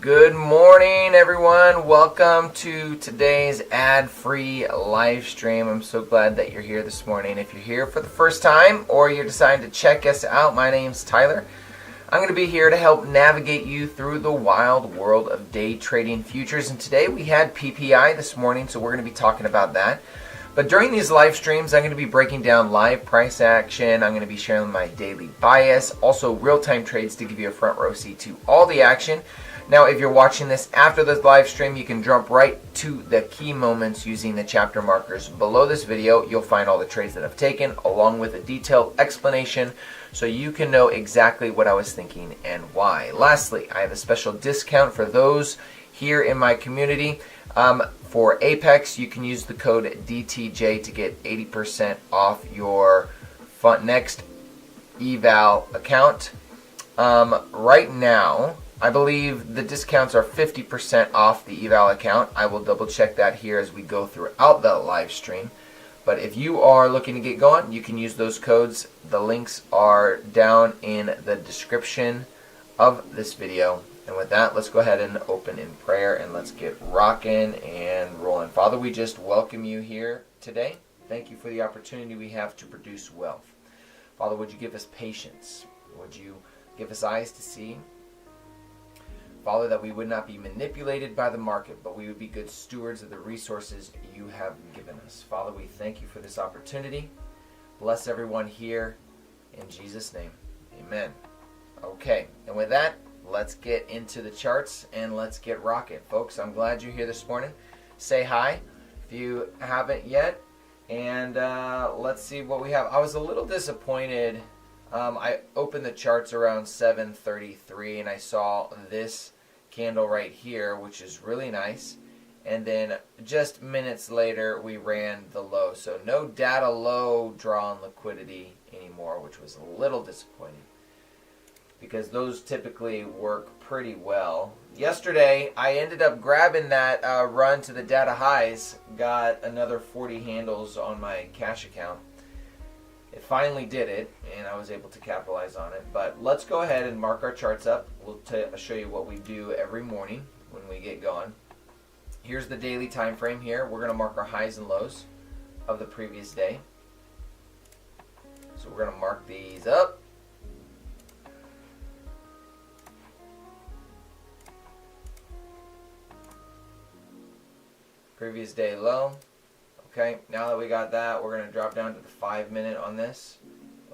Good morning, everyone. Welcome to today's ad-free live stream. I'm so glad that you're here this morning. If you're here for the first time or you're deciding to check us out, my name's Tyler. I'm going to be here to help navigate you through the wild world of day trading futures. And today we had PPI this morning, so we're going to be talking about that. But during these live streams, I'm going to be breaking down live price action. I'm going to be sharing my daily bias, also real-time trades to give you a front row seat to all the action. Now, if you're watching this after this live stream, you can jump right to the key moments using the chapter markers below this video. You'll find all the trades that I've taken, along with a detailed explanation, so you can know exactly what I was thinking and why. Lastly, I have a special discount for those here in my community. For Apex, you can use the code DTJ to get 80% off your next eval account. Right now, I believe the discounts are 50% off the eval account. I will double check that here as we go throughout the live stream. But if you are looking to get going, you can use those codes. The links are down in the description of this video. And with that, let's go ahead and open in prayer and let's get rocking and rolling. Father, we just welcome you here today. Thank you for the opportunity we have to produce wealth. Father, would you give us patience? Would you give us eyes to see? Father, that we would not be manipulated by the market, but we would be good stewards of the resources you have given us. Father, we thank you for this opportunity. Bless everyone here in Jesus' name. Amen. Okay, and with that, let's get into the charts and let's get rocking. Folks, I'm glad you're here this morning. Say hi if you haven't yet. And let's see what we have. I was a little disappointed. I opened the charts around 7:33 and I saw this candle right here, which is really nice. And then just minutes later, we ran the low. So no data low draw on liquidity anymore, which was a little disappointing, because those typically work pretty well. Yesterday, I ended up grabbing that run to the data highs, got another 40 handles on my cash account. It finally did it, and I was able to capitalize on it. But let's go ahead and mark our charts up. We'll show you what we do every morning when we get going. Here's the daily time frame here. We're going to mark our highs and lows of the previous day. So we're going to mark these up. Previous day low. Okay, now that we got that, we're going to drop down to the 5-minute on this.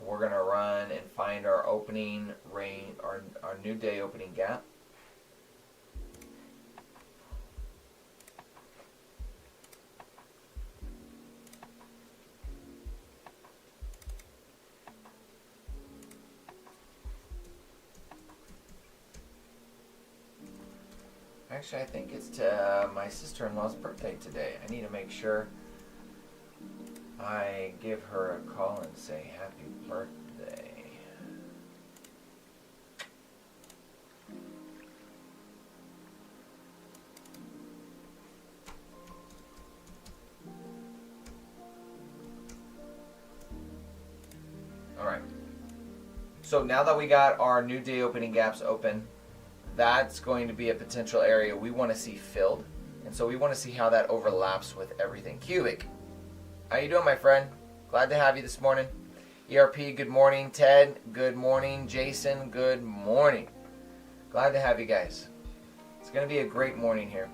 We're going to run and find our opening range, our new day opening gap. Actually, I think it's to my sister-in-law's birthday today. I need to make sure I give her a call and say happy birthday. Alright. So now that we got our new day opening gaps open, that's going to be a potential area we want to see filled. And so we want to see how that overlaps with everything. Cubic. How you doing, my friend? Glad to have you this morning. ERP, good morning. Ted, good morning. Jason, good morning. Glad to have you guys. It's going to be a great morning here.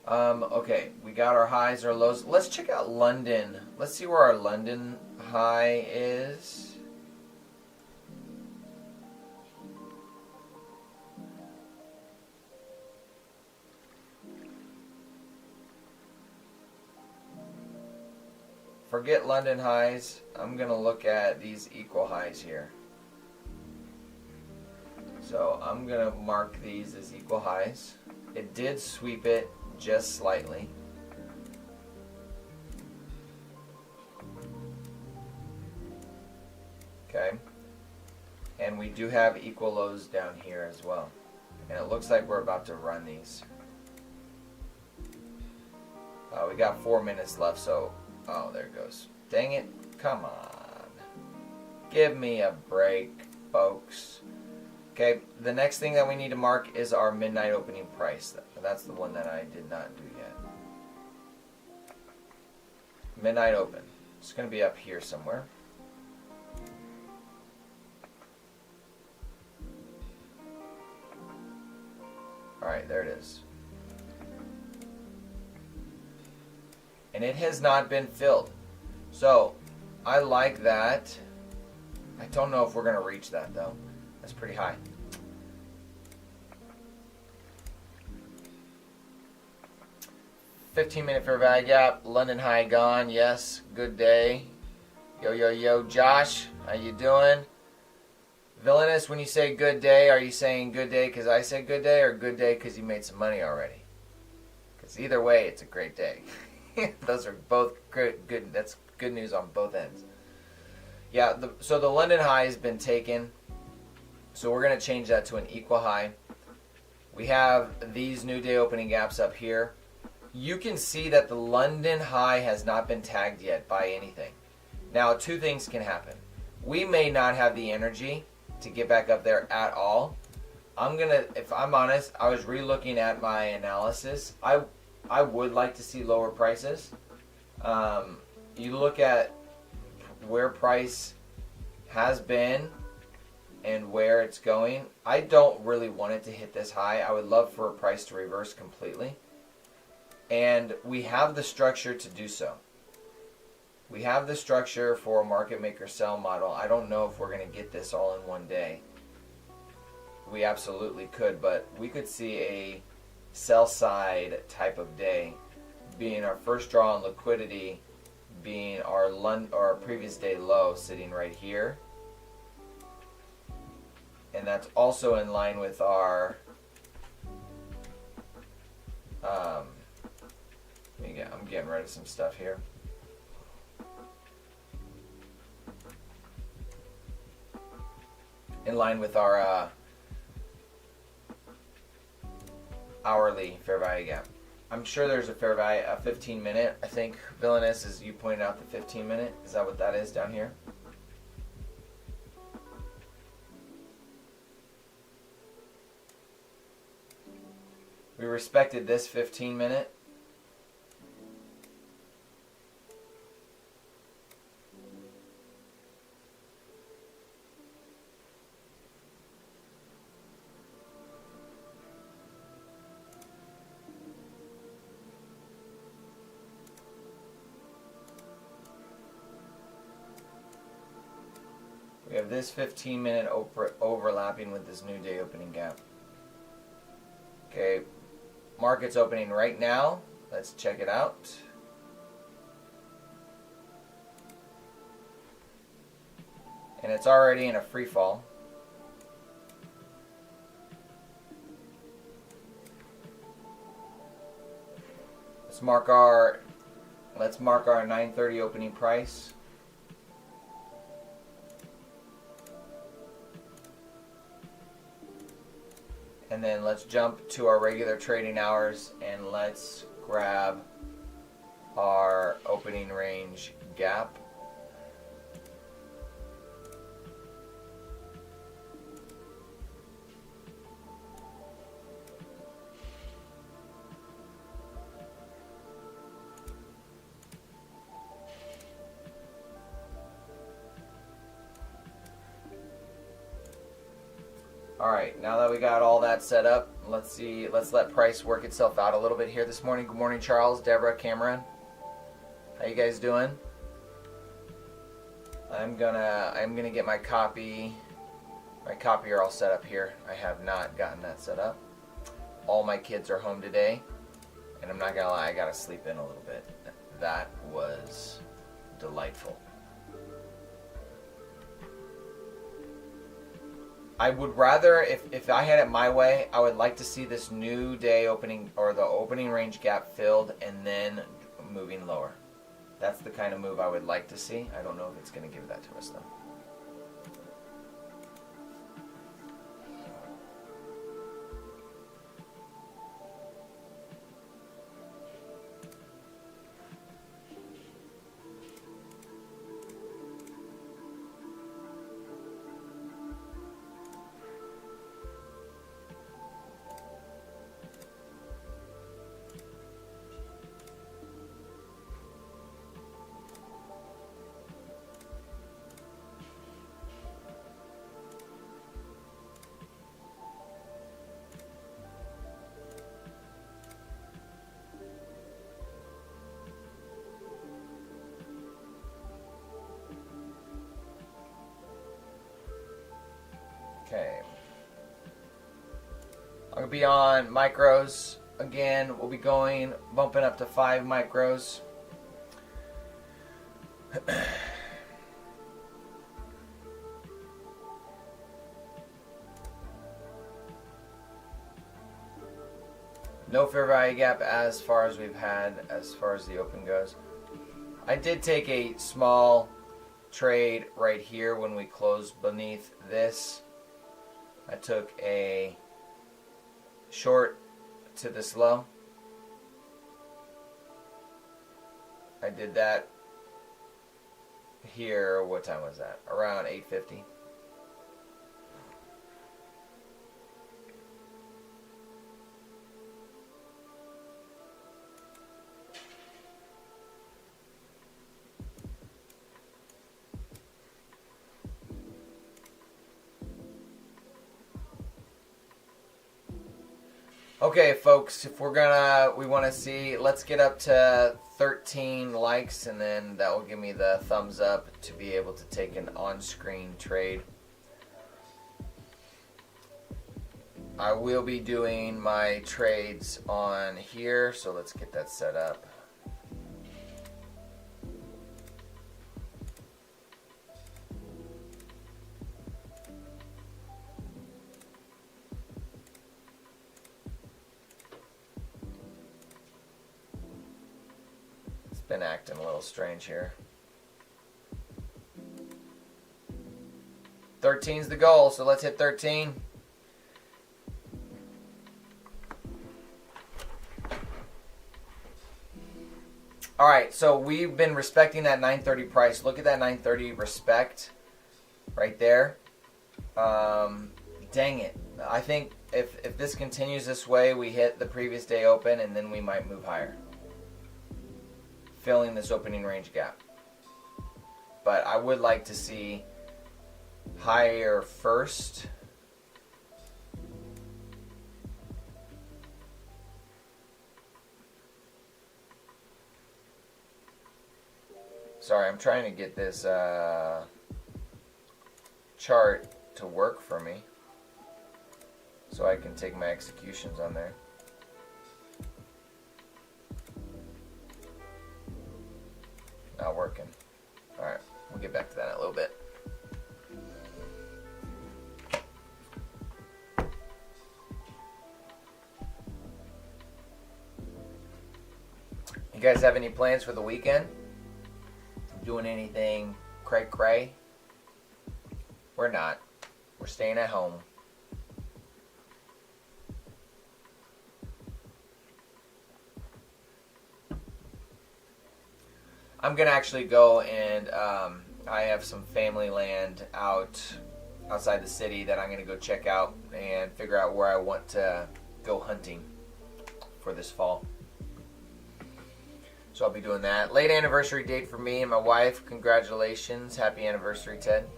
Okay, we got our highs, our lows. Let's check out London. Let's see where our London high is. Forget London highs. I'm going to look at these equal highs here. So I'm going to mark these as equal highs. It did sweep it just slightly. Okay. And we do have equal lows down here as well. And it looks like we're about to run these. We got 4 minutes left, so... Oh, there it goes. Dang it. Come on. Give me a break, folks. Okay, the next thing that we need to mark is our midnight opening price. That's the one that I did not do yet. Midnight open. It's going to be up here somewhere. Alright, there it is. And it has not been filled. So, I like that. I don't know if we're going to reach that though. That's pretty high. $15-minute fair value gap. London high gone. Yes. Good day. Yo, yo, yo. Josh, how you doing? Villainous, when you say good day, are you saying good day because I said good day or good day because you made some money already? Because either way, it's a great day. Those are both good. That's good news on both ends. Yeah, so the London high has been taken. So we're going to change that to an equal high. We have these new day opening gaps up here. You can see that the London high has not been tagged yet by anything. Now, two things can happen. We may not have the energy to get back up there at all. If I'm honest, I was re-looking at my analysis. I would like to see lower prices. You look at where price has been and where it's going. I don't really want it to hit this high. I would love for a price to reverse completely. And we have the structure to do so. We have the structure for a market maker sell model. I don't know if we're going to get this all in one day. We absolutely could, but we could see a sell side type of day being our first draw on liquidity, being our previous day low sitting right here. And that's also in line with our I'm getting rid of some stuff here. In line with our hourly fair value gap. I'm sure there's a fair value, a 15-minute. I think, Villainous, as you pointed out, the 15-minute. Is that what that is down here? We respected this 15-minute. We have this 15-minute overlapping with this new day opening gap. Okay, market's opening right now. Let's check it out. And it's already in a free fall. Let's mark our 9:30 opening price. And then let's jump to our regular trading hours and let's grab our opening range gap. Alright, now that we got all that set up, let's let price work itself out a little bit here this morning. Good morning, Charles, Deborah, Cameron. How you guys doing? I'm gonna get my copier all set up here. I have not gotten that set up. All my kids are home today, and I'm not gonna lie, I gotta sleep in a little bit. That was delightful. I would rather, if I had it my way, I would like to see this new day opening, or the opening range gap filled and then moving lower. That's the kind of move I would like to see. I don't know if it's going to give that to us though. Okay. I'm going to be on micros. Again, we'll be bumping up to 5 micros. No fair value gap as far as we've had as far as the open goes. I did take a small trade right here when we closed beneath this. I took a short to this low. I did that here. What time was that? Around 8:50. Okay, folks, if we want to see, let's get up to 13 likes, and then that will give me the thumbs up to be able to take an on-screen trade. I will be doing my trades on here, so let's get that set up. Been acting a little strange here. 13's the goal, so let's hit 13. Alright, so we've been respecting that 930 price. Look at that 930 respect right there. Dang it. I think if this continues this way, we hit the previous day open and then we might move higher, filling this opening range gap. But I would like to see higher first. Sorry, I'm trying to get this chart to work for me so I can take my executions on there. Not working. Alright, we'll get back to that in a little bit. You guys have any plans for the weekend? Doing anything cray-cray? We're not. We're staying at home. I'm gonna actually go and I have some family land outside the city that I'm gonna go check out and figure out where I want to go hunting for this fall. So I'll be doing that. Late anniversary date for me and my wife. Congratulations. Happy anniversary, Ted.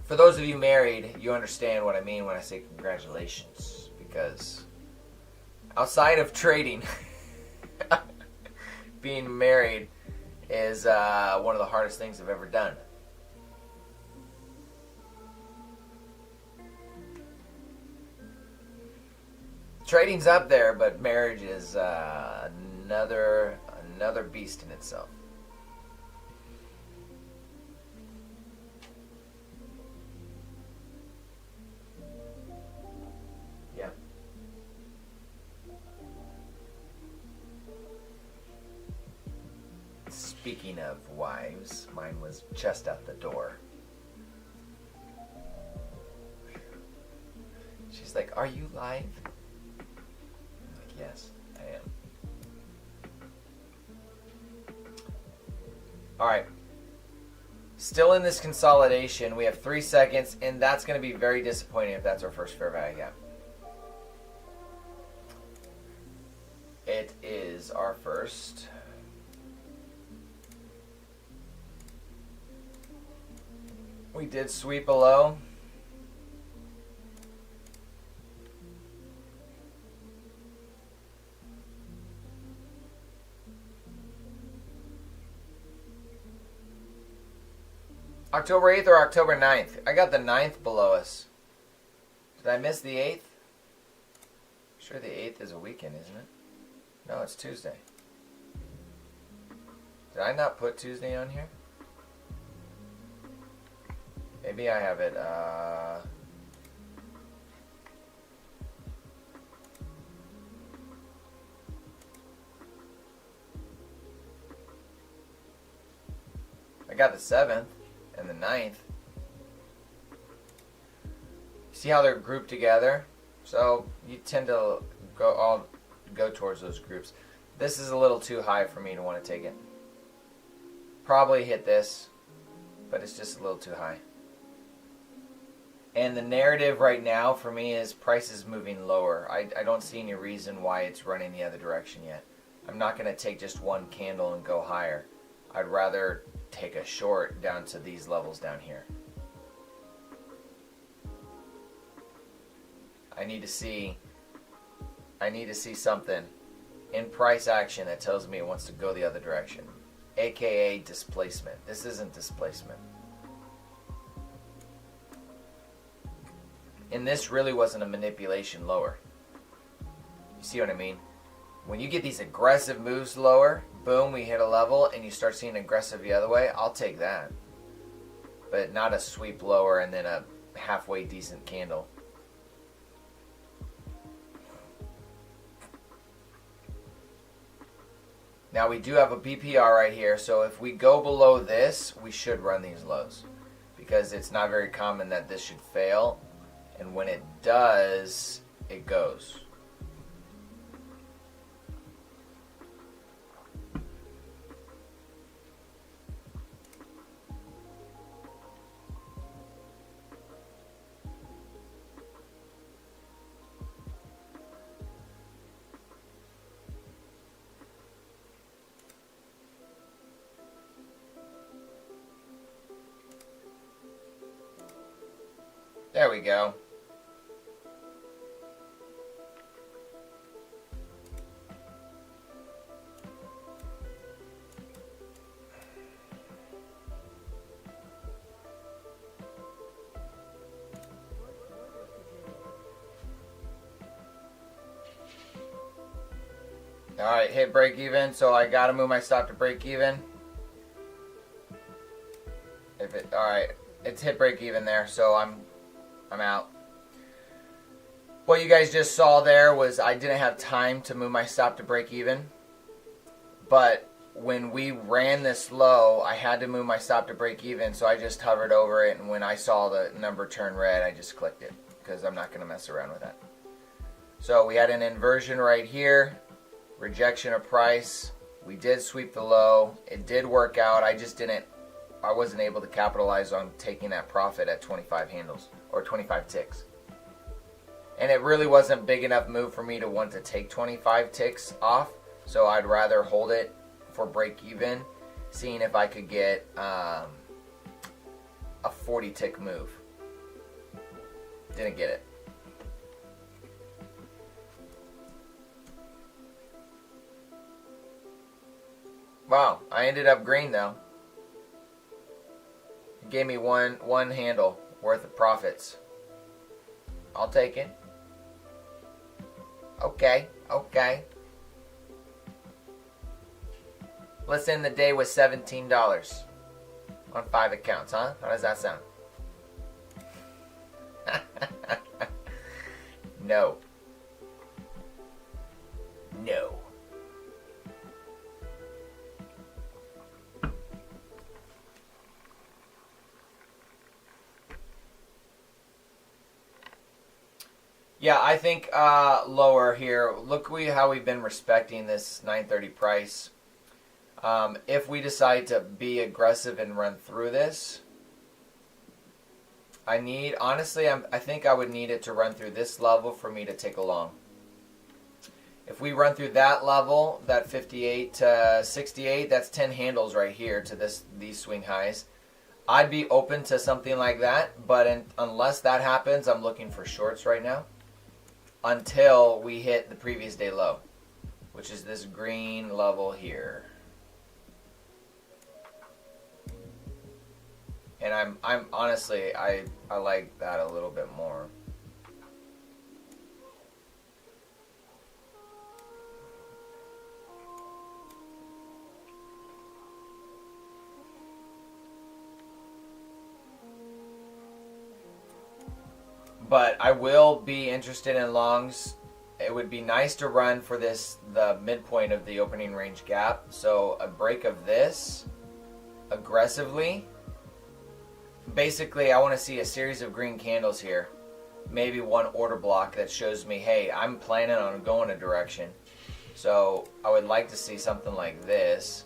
For those of you married, you understand what I mean when I say congratulations, because outside of trading, being married is one of the hardest things I've ever done. Trading's up there, but marriage is another beast in itself. Yeah. Speaking of wives, mine was just out the door. She's like, "Are you live?" Yes, I am. Alright. Still in this consolidation. We have 3 seconds, and that's going to be very disappointing if that's our first fair value gap. It is our first. We did sweep below. October 8th or October 9th? I got the 9th below us. Did I miss the 8th? Sure, the 8th is a weekend, isn't it? No, it's Tuesday. Did I not put Tuesday on here? Maybe I have it, I got the 7th and the 9th. See how they're grouped together? So you tend to go towards those groups. This is a little too high for me to want to take it. Probably hit this, but it's just a little too high. And the narrative right now for me is price is moving lower. I don't see any reason why it's running the other direction yet. I'm not going to take just one candle and go higher. I'd rather take a short down to these levels down here. I need to see something in price action that tells me it wants to go the other direction, aka displacement. This isn't displacement. And this really wasn't a manipulation lower. You see what I mean? When you get these aggressive moves lower, boom, we hit a level and you start seeing aggressive the other way, I'll take that. But not a sweep lower and then a halfway decent candle. Now we do have a BPR right here, so if we go below this, we should run these lows. Because it's not very common that this should fail. And when it does, it goes. There we go. Alright, hit break even, so I gotta move my stop to break even. Alright, it's hit break even there, so I'm out. What you guys just saw there was I didn't have time to move my stop to break even. But when we ran this low, I had to move my stop to break even, so I just hovered over it, and when I saw the number turn red, I just clicked it, because I'm not going to mess around with that. So we had an inversion right here, rejection of price. We did sweep the low. It did work out. I wasn't able to capitalize on taking that profit at 25 handles or 25 ticks. And it really wasn't big enough move for me to want to take 25 ticks off, so I'd rather hold it for break even, seeing if I could get a 40 tick move. Didn't get it. Wow, I ended up green though. It gave me one handle worth of profits. I'll take it. Okay. Let's end the day with $17 on 5 accounts, huh? How does that sound? No. Yeah, I think lower here. Look how we've been respecting this 930 price. If we decide to be aggressive and run through this, I think I would need it to run through this level for me to take a long. If we run through that level, that 58 to 68, that's 10 handles right here to these swing highs. I'd be open to something like that, but unless that happens, I'm looking for shorts right now until we hit the previous day low, which is this green level here. And I'm honestly, I like that a little bit more. But I will be interested in longs. It would be nice to run for the midpoint of the opening range gap. So a break of this aggressively. Basically, I want to see a series of green candles here. Maybe one order block that shows me, hey, I'm planning on going a direction. So I would like to see something like this,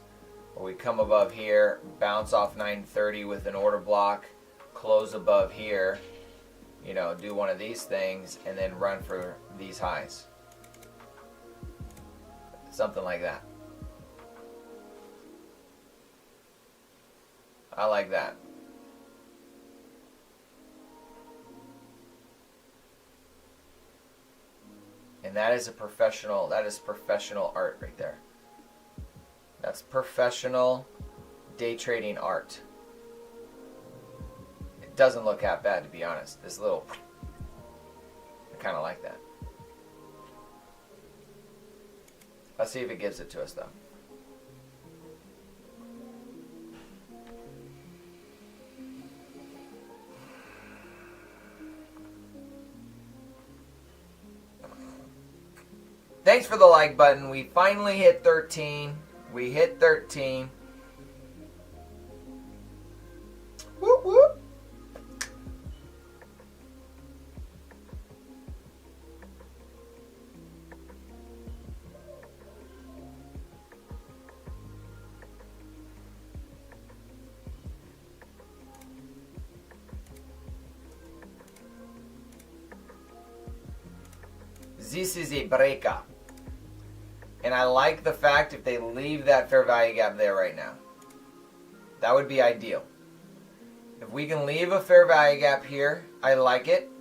where we come above here, bounce off 930 with an order block, close above here, you know, do one of these things, and then run for these highs. Something like that. I like that. And that is professional art right there. That's professional day trading art. It doesn't look that bad, to be honest. This little, I kind of like that. Let's see if it gives it to us, though. Thanks for the like button. We finally hit 13. We hit 13. Whoop, whoop. This is a breaker. And I like the fact if they leave that fair value gap there right now. That would be ideal. If we can leave a fair value gap here, I like it.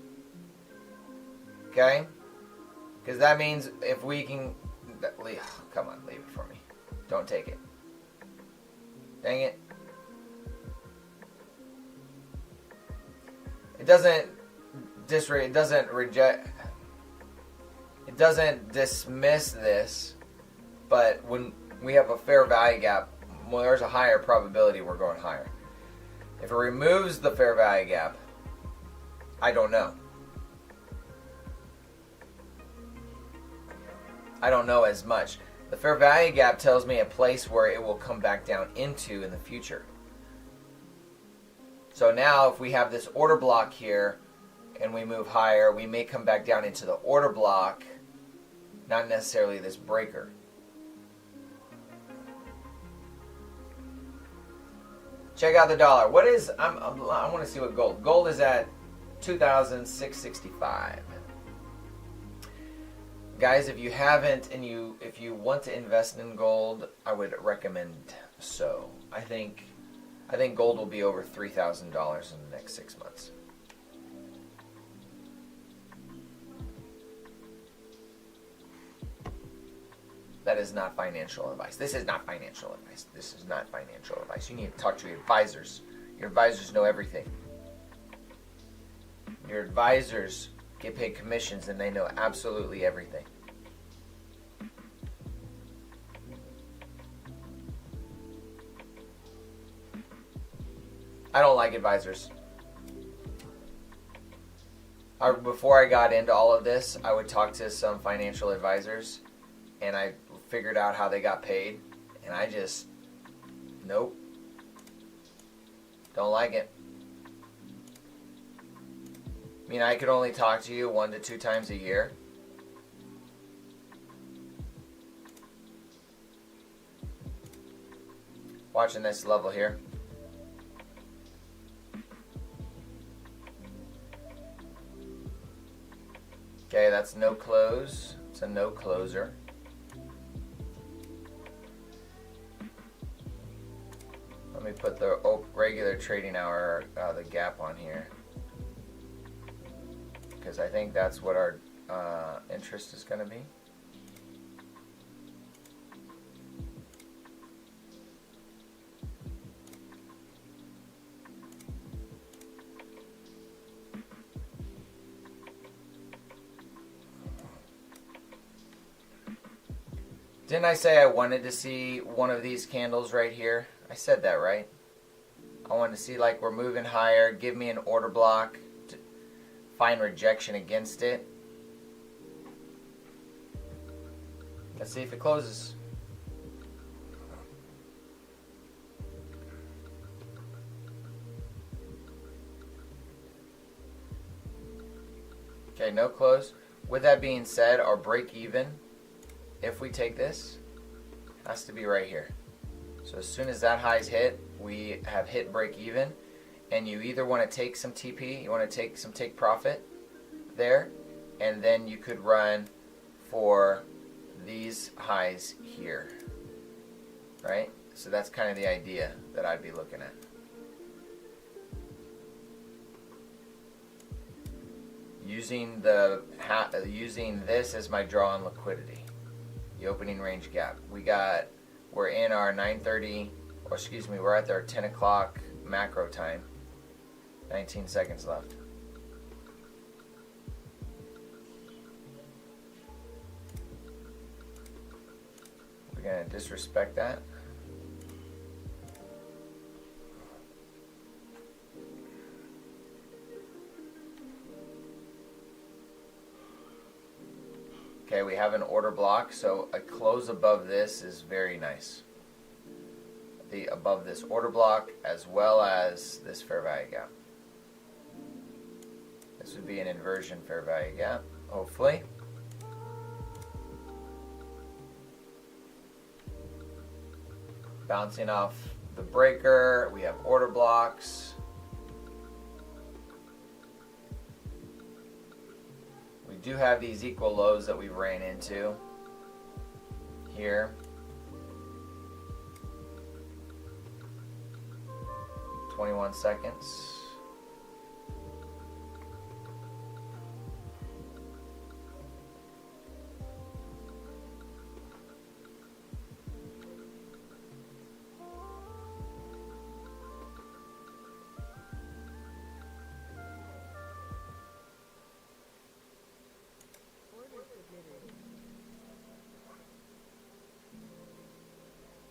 Okay? Because that means if we can... Come on, leave it for me. Don't take it. Dang it. It doesn't dismiss this, but when we have a fair value gap, well, there's a higher probability we're going higher. If it removes the fair value gap, I don't know. I don't know as much. The fair value gap tells me a place where it will come back down into in the future. So now if we have this order block here and we move higher, we may come back down into the order block, not necessarily this breaker. Check out the dollar. What is, I want to see what gold. Gold is at 2,665. Guys, if you haven't and if you want to invest in gold, I would recommend so. I think gold will be over $3,000 in the next 6 months. That is not financial advice. This is not financial advice. This is not financial advice. You need to talk to your advisors. Your advisors know everything. Your advisors get paid commissions and they know absolutely everything. I don't like advisors. Before I got into all of this, I would talk to some financial advisors and I figured out how they got paid, and I just, nope, don't like it. I mean, I could only talk to you 1 to 2 times a year. Watching this level here. Okay, that's no close. It's a no closer. Let me put the regular trading hour, the gap on here, because I think that's what our interest is going to be. Didn't I say I wanted to see one of these candles right here? I said that, right? I wanted to see like we're moving higher, give me an order block, to find rejection against it. Let's see if it closes. Okay, no close. With that being said, our break even, if we take this, has to be right here. So as soon as that high's hit, we have hit break even, and you either want to take some TP, you want to take some take profit there, and then you could run for these highs here, right? So that's kind of the idea that I'd be looking at. Using this as my draw on liquidity, the opening range gap. We're in our 9:30, or excuse me, we're at our 10 o'clock macro time. 19 seconds left. We're gonna disrespect that. Okay, we have an order block, so a close above this is very nice. Above this order block, as well as this fair value gap. This would be an inversion fair value gap, hopefully. Bouncing off the breaker, we have order blocks. We do have these equal lows that we ran into here. 21 seconds.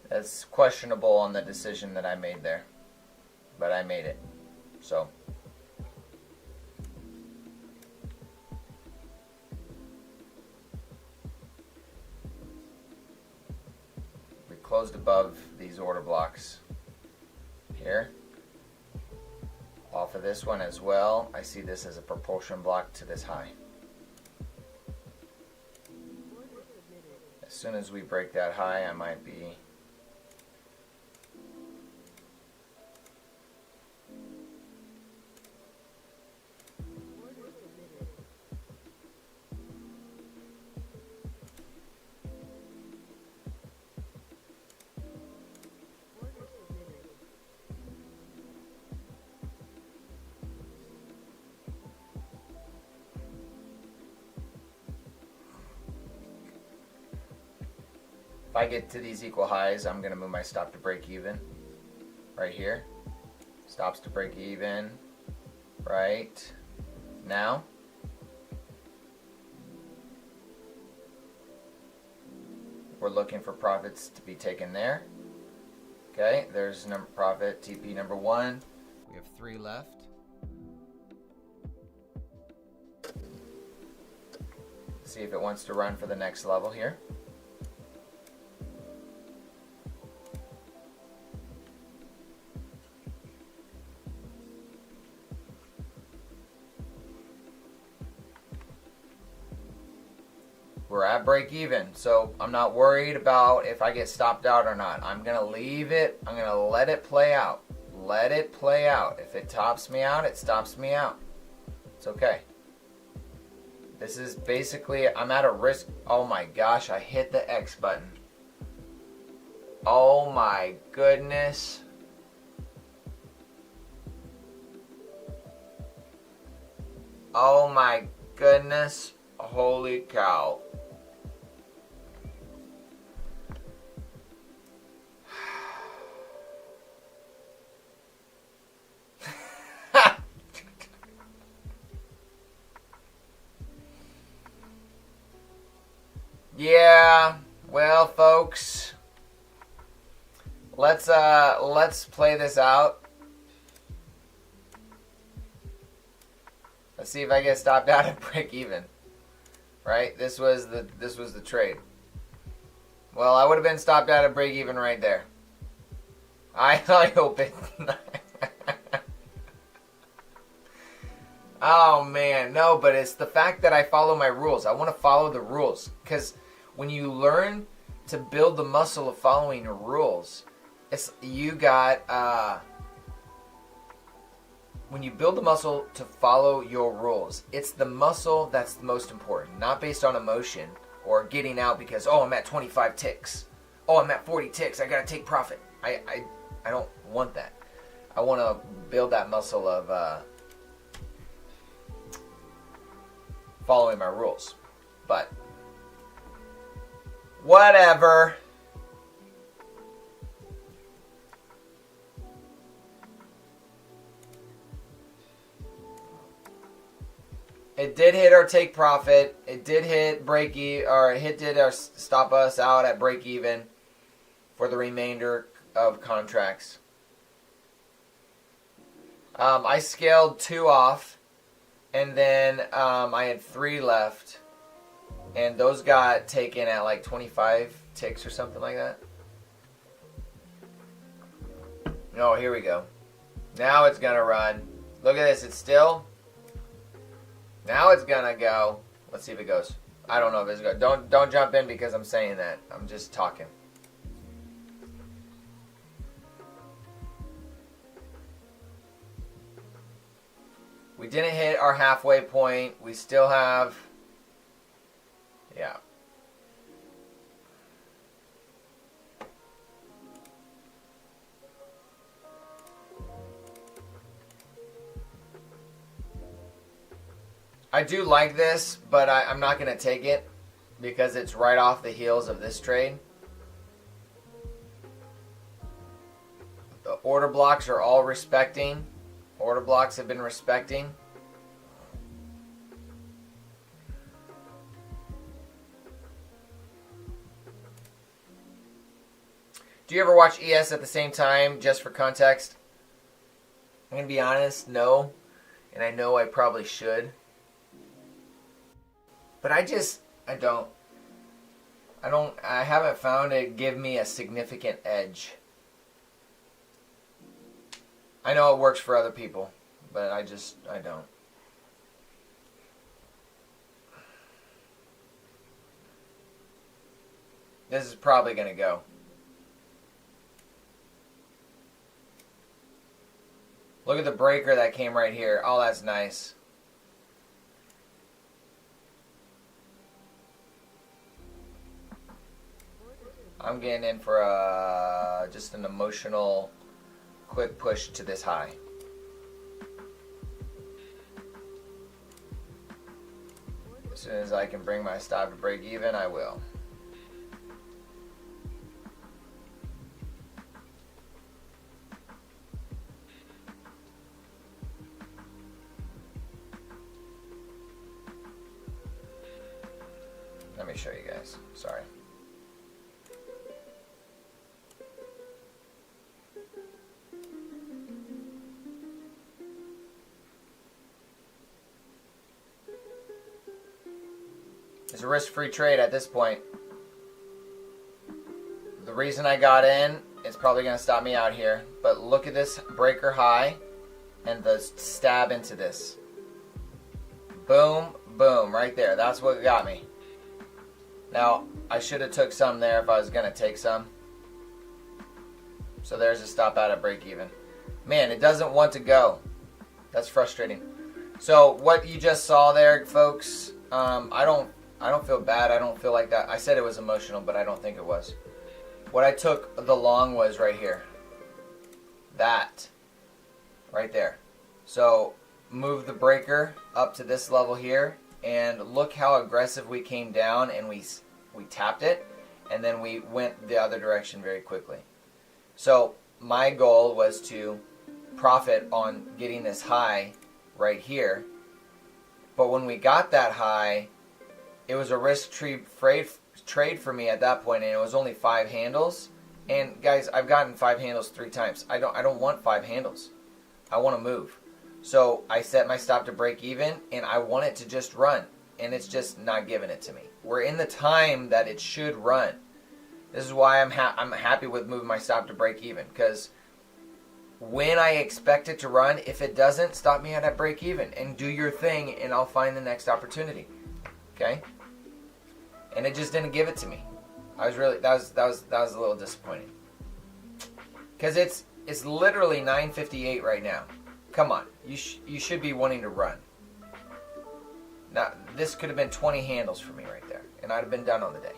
That's questionable on the decision that I made there, but I made it. So we closed above these order blocks here. Off of this one as well, I see this as a propulsion block to this high. As soon as we break that high, I might be if I get to these equal highs, I'm going to move my stop to break even right here. Stops to break even right now. We're looking for profits to be taken there. Okay, there's profit TP number 1. We have 3 left. See if it wants to run for the next level here. We're at break even, so I'm not worried about if I get stopped out or not. I'm going to leave it. I'm going to let it play out. Let it play out. If it tops me out, it stops me out. It's okay. This is basically, I'm at a risk. Oh my gosh, I hit the X button. Oh my goodness. Oh my goodness. Holy cow. Yeah, Well, folks, let's play this out. Let's see if I get stopped out at break even. Right? This was the trade. Well, I would have been stopped out at break even right there. I hope it. Oh man, no, but it's the fact that I follow my rules. I want to follow the rules, because when you learn to build the muscle of following your rules, when you build the muscle to follow your rules, it's the muscle that's the most important, not based on emotion or getting out because, oh, I'm at 25 ticks. Oh, I'm at 40 ticks. I got to take profit. I don't want that. I want to build that muscle of following my rules. But whatever. It did hit our take profit. It did hit break even, or did stop us out at break even for the remainder of contracts. I scaled 2 off, and then I had 3 left, and those got taken at like 25 ticks or something like that. Oh, here we go. Now it's gonna run. Look at this. It's still. Now it's gonna go. Let's see if it goes. I don't know if it's going. Don't jump in because I'm saying that. I'm just talking. We didn't hit our halfway point. We still have. Yeah. I do like this, but I'm not going to take it because it's right off the heels of this trade. The order blocks are all respecting. Order blocks have been respecting. Do you ever watch ES at the same time, just for context? I'm going to be honest, no. And I know I probably should. But I haven't found it give me a significant edge. I know it works for other people, but I don't. This is probably going to go. Look at the breaker that came right here. Oh, that's nice. I'm getting in for just an emotional quick push to this high. As soon as I can bring my stop to break even, I will. Let me show you guys. Sorry. It's a risk-free trade at this point. The reason I got in is probably going to stop me out here. But look at this breaker high and the stab into this. Boom, boom, right there. That's what got me. Now, I should have took some there if I was going to take some. So there's a stop out at break even. Man, it doesn't want to go. That's frustrating. So what you just saw there, folks, I don't feel bad. I don't feel like that. I said it was emotional, but I don't think it was. What I took the long was right here. That. Right there. So move the breaker up to this level here. And look how aggressive we came down and we tapped it. And then we went the other direction very quickly. So my goal was to profit on getting this high right here. But when we got that high, it was a risk-free trade for me at that point, and it was only 5 handles. And guys, I've gotten 5 handles 3 times. I don't want 5 handles. I want to move. So I set my stop to break even, and I want it to just run, and it's just not giving it to me. We're in the time that it should run. This is why I'm happy with moving my stop to break even, because when I expect it to run, if it doesn't, stop me at break even and do your thing, and I'll find the next opportunity. Okay? And it just didn't give it to me. I was really that was a little disappointing, because it's literally 9:58 right now. Come on, you should be wanting to run. Now this could have been 20 handles for me right there, and I'd have been done on the day.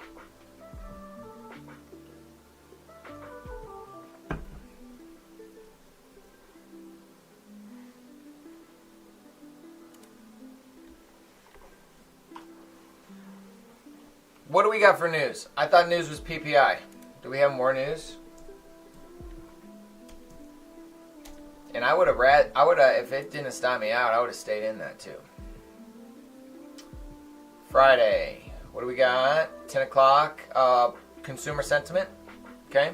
What do we got for news? I thought news was PPI. Do we have more news? And I would have if it didn't stop me out, I would have stayed in that too. Friday. What do we got? 10 o'clock. Consumer sentiment. Okay.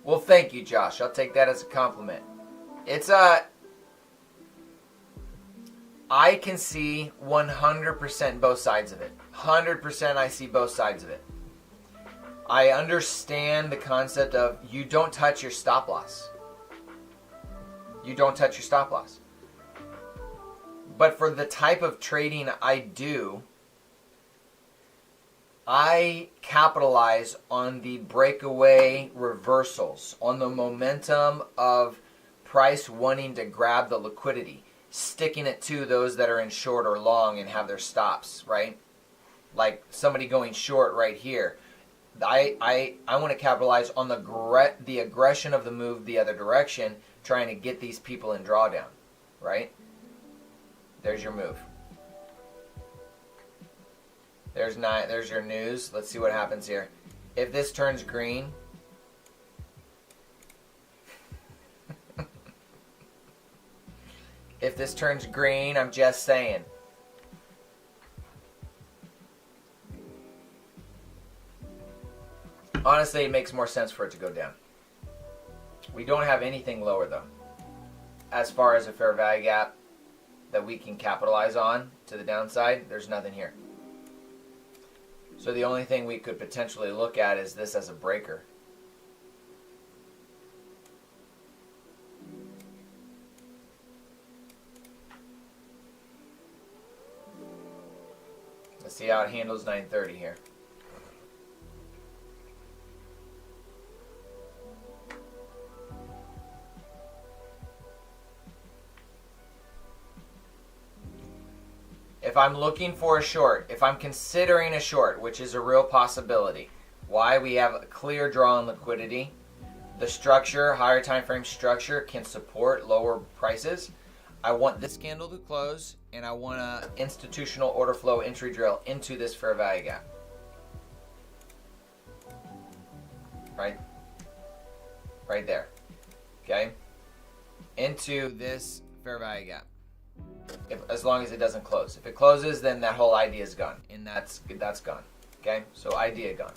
Well, thank you, Josh. I'll take that as a compliment. It's I can see 100% both sides of it. 100% I see both sides of it. I understand the concept of you don't touch your stop loss. You don't touch your stop loss. But for the type of trading I do, I capitalize on the breakaway reversals, on the momentum of price wanting to grab the liquidity, sticking it to those that are in short or long and have their stops, right? Like somebody going short right here. I want to capitalize on the aggression of the move the other direction, trying to get these people in drawdown, right? There's your move. There's your news. Let's see what happens here. If this turns green, if this turns green, I'm just saying. Honestly, it makes more sense for it to go down. We don't have anything lower though, as far as a fair value gap that we can capitalize on to the downside. There's nothing here. So the only thing we could potentially look at is this as a breaker. Let's see how it handles 9:30 here. If I'm looking for a short, if I'm considering a short, which is a real possibility, why? We have a clear draw on liquidity. The structure, higher time frame structure, can support lower prices. I want this candle to close, and I want an institutional order flow entry drill into this fair value gap. Right there. Okay? Into this fair value gap. As long as it doesn't close. If it closes, then that whole idea is gone, and that's gone. Okay, so idea gone.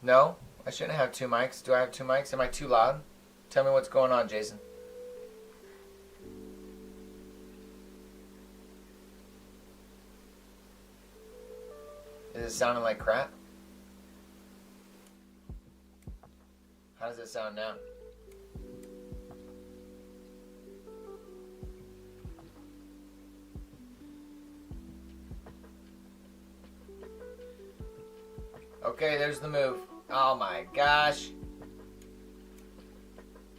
No, I shouldn't have 2 mics. Do I have 2 mics? Am I too loud? Tell me what's going on, Jason. Is it sounding like crap? How does it sound now? Okay, there's the move. Oh my gosh.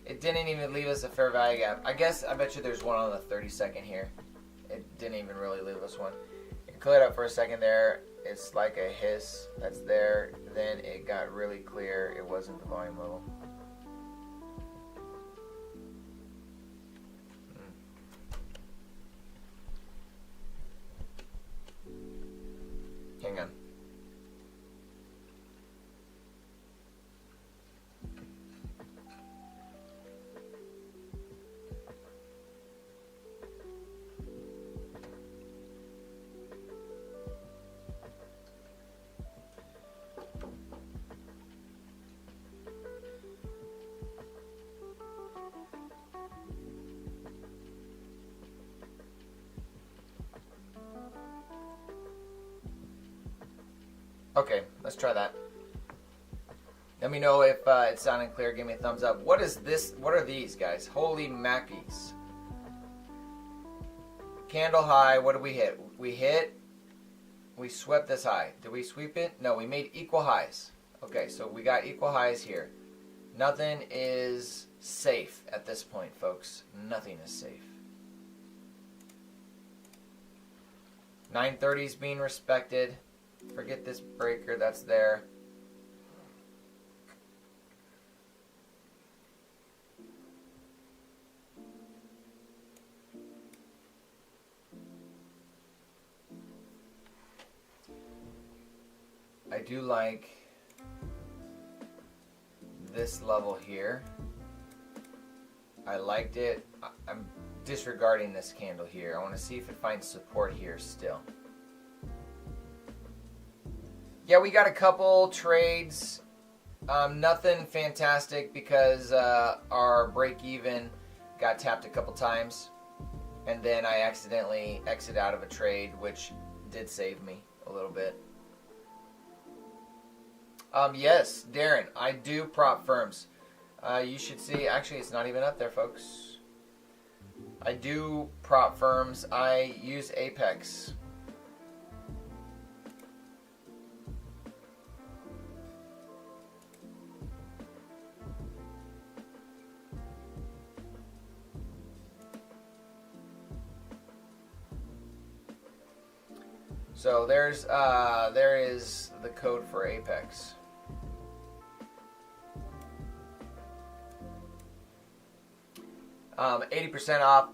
It didn't even leave us a fair value gap. I bet you there's one on the 30-second here. It didn't even really leave us one. It cleared up for a second there. It's like a hiss that's there. Then it got really clear. It wasn't the volume level. Hang on. Okay, let's try that. Let me know if it's sounding clear. Give me a thumbs up. What is this? What are these, guys? Holy mackies. Candle high. What did we hit? We swept this high. Did we sweep it? No, we made equal highs. Okay, so we got equal highs here. Nothing is safe at this point, folks. Nothing is safe. 930 is being respected. Forget this breaker that's there. I do like this level here. I liked it. I'm disregarding this candle here. I want to see if it finds support here still. Yeah, we got a couple trades. Nothing fantastic because our break-even got tapped a couple times. And then I accidentally exited out of a trade, which did save me a little bit. Yes, Darren, I do prop firms. You should see, actually it's not even up there, folks. I do prop firms. I use Apex. So there is the code for Apex. Um, 80% off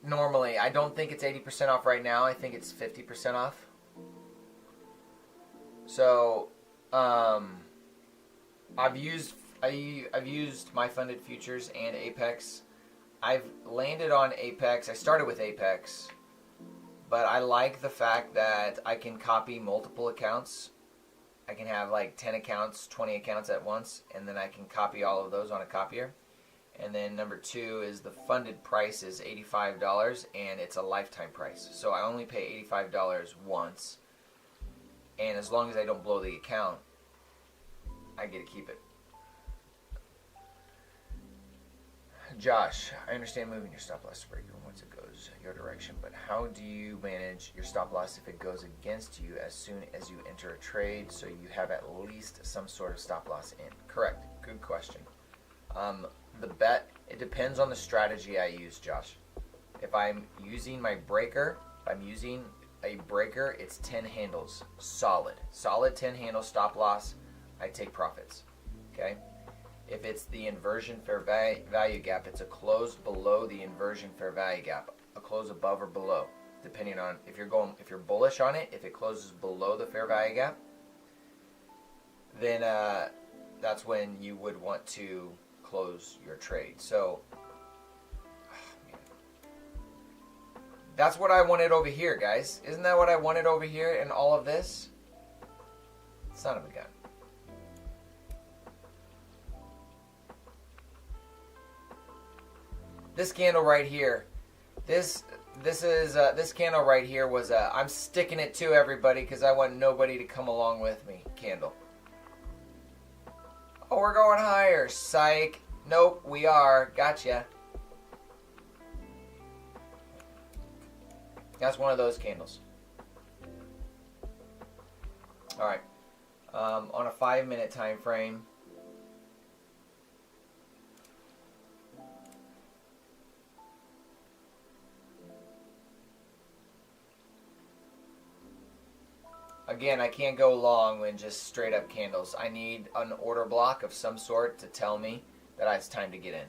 normally. I don't think it's 80% off right now. I think it's 50% off. So I've used my funded futures and Apex. I've landed on Apex. I started with Apex. But I like the fact that I can copy multiple accounts. I can have like 10 accounts, 20 accounts at once, and then I can copy all of those on a copier. And then number two is the funded price is $85, and it's a lifetime price. So I only pay $85 once. And as long as I don't blow the account, I get to keep it. Josh, I understand moving your stop loss to break even once it goes your direction, but how do you manage your stop loss if it goes against you as soon as you enter a trade so you have at least some sort of stop loss in? Correct. Good question. The bet, it depends on the strategy I use, Josh. If I'm using my breaker, it's 10 handles. Solid 10 handle stop loss, I take profits. Okay? If it's the inversion fair value gap, it's a close below the inversion fair value gap, a close above or below, depending on if you're bullish on it. If it closes below the fair value gap, then that's when you would want to close your trade. So that's what I wanted over here, guys. Isn't that what I wanted over here in all of this? Son of a gun. This candle right here, this candle right here was a I'm sticking it to everybody because I want nobody to come along with me candle. Oh, we're going higher. Psych. Nope, we are. Gotcha. That's one of those candles. All right. On a 5-minute time frame. Again, I can't go long in just straight up candles. I need an order block of some sort to tell me that it's time to get in.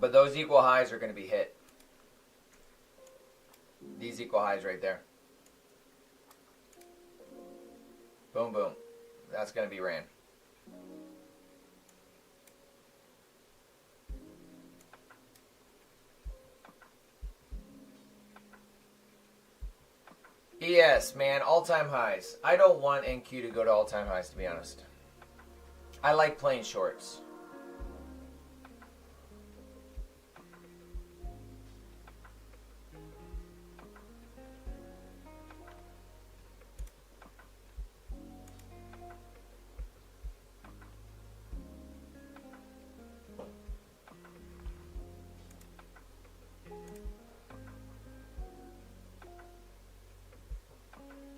But those equal highs are going to be hit. These equal highs right there. Boom, boom. That's going to be ran. Yes, man, all-time highs. I don't want NQ to go to all-time highs, to be honest. I like playing shorts.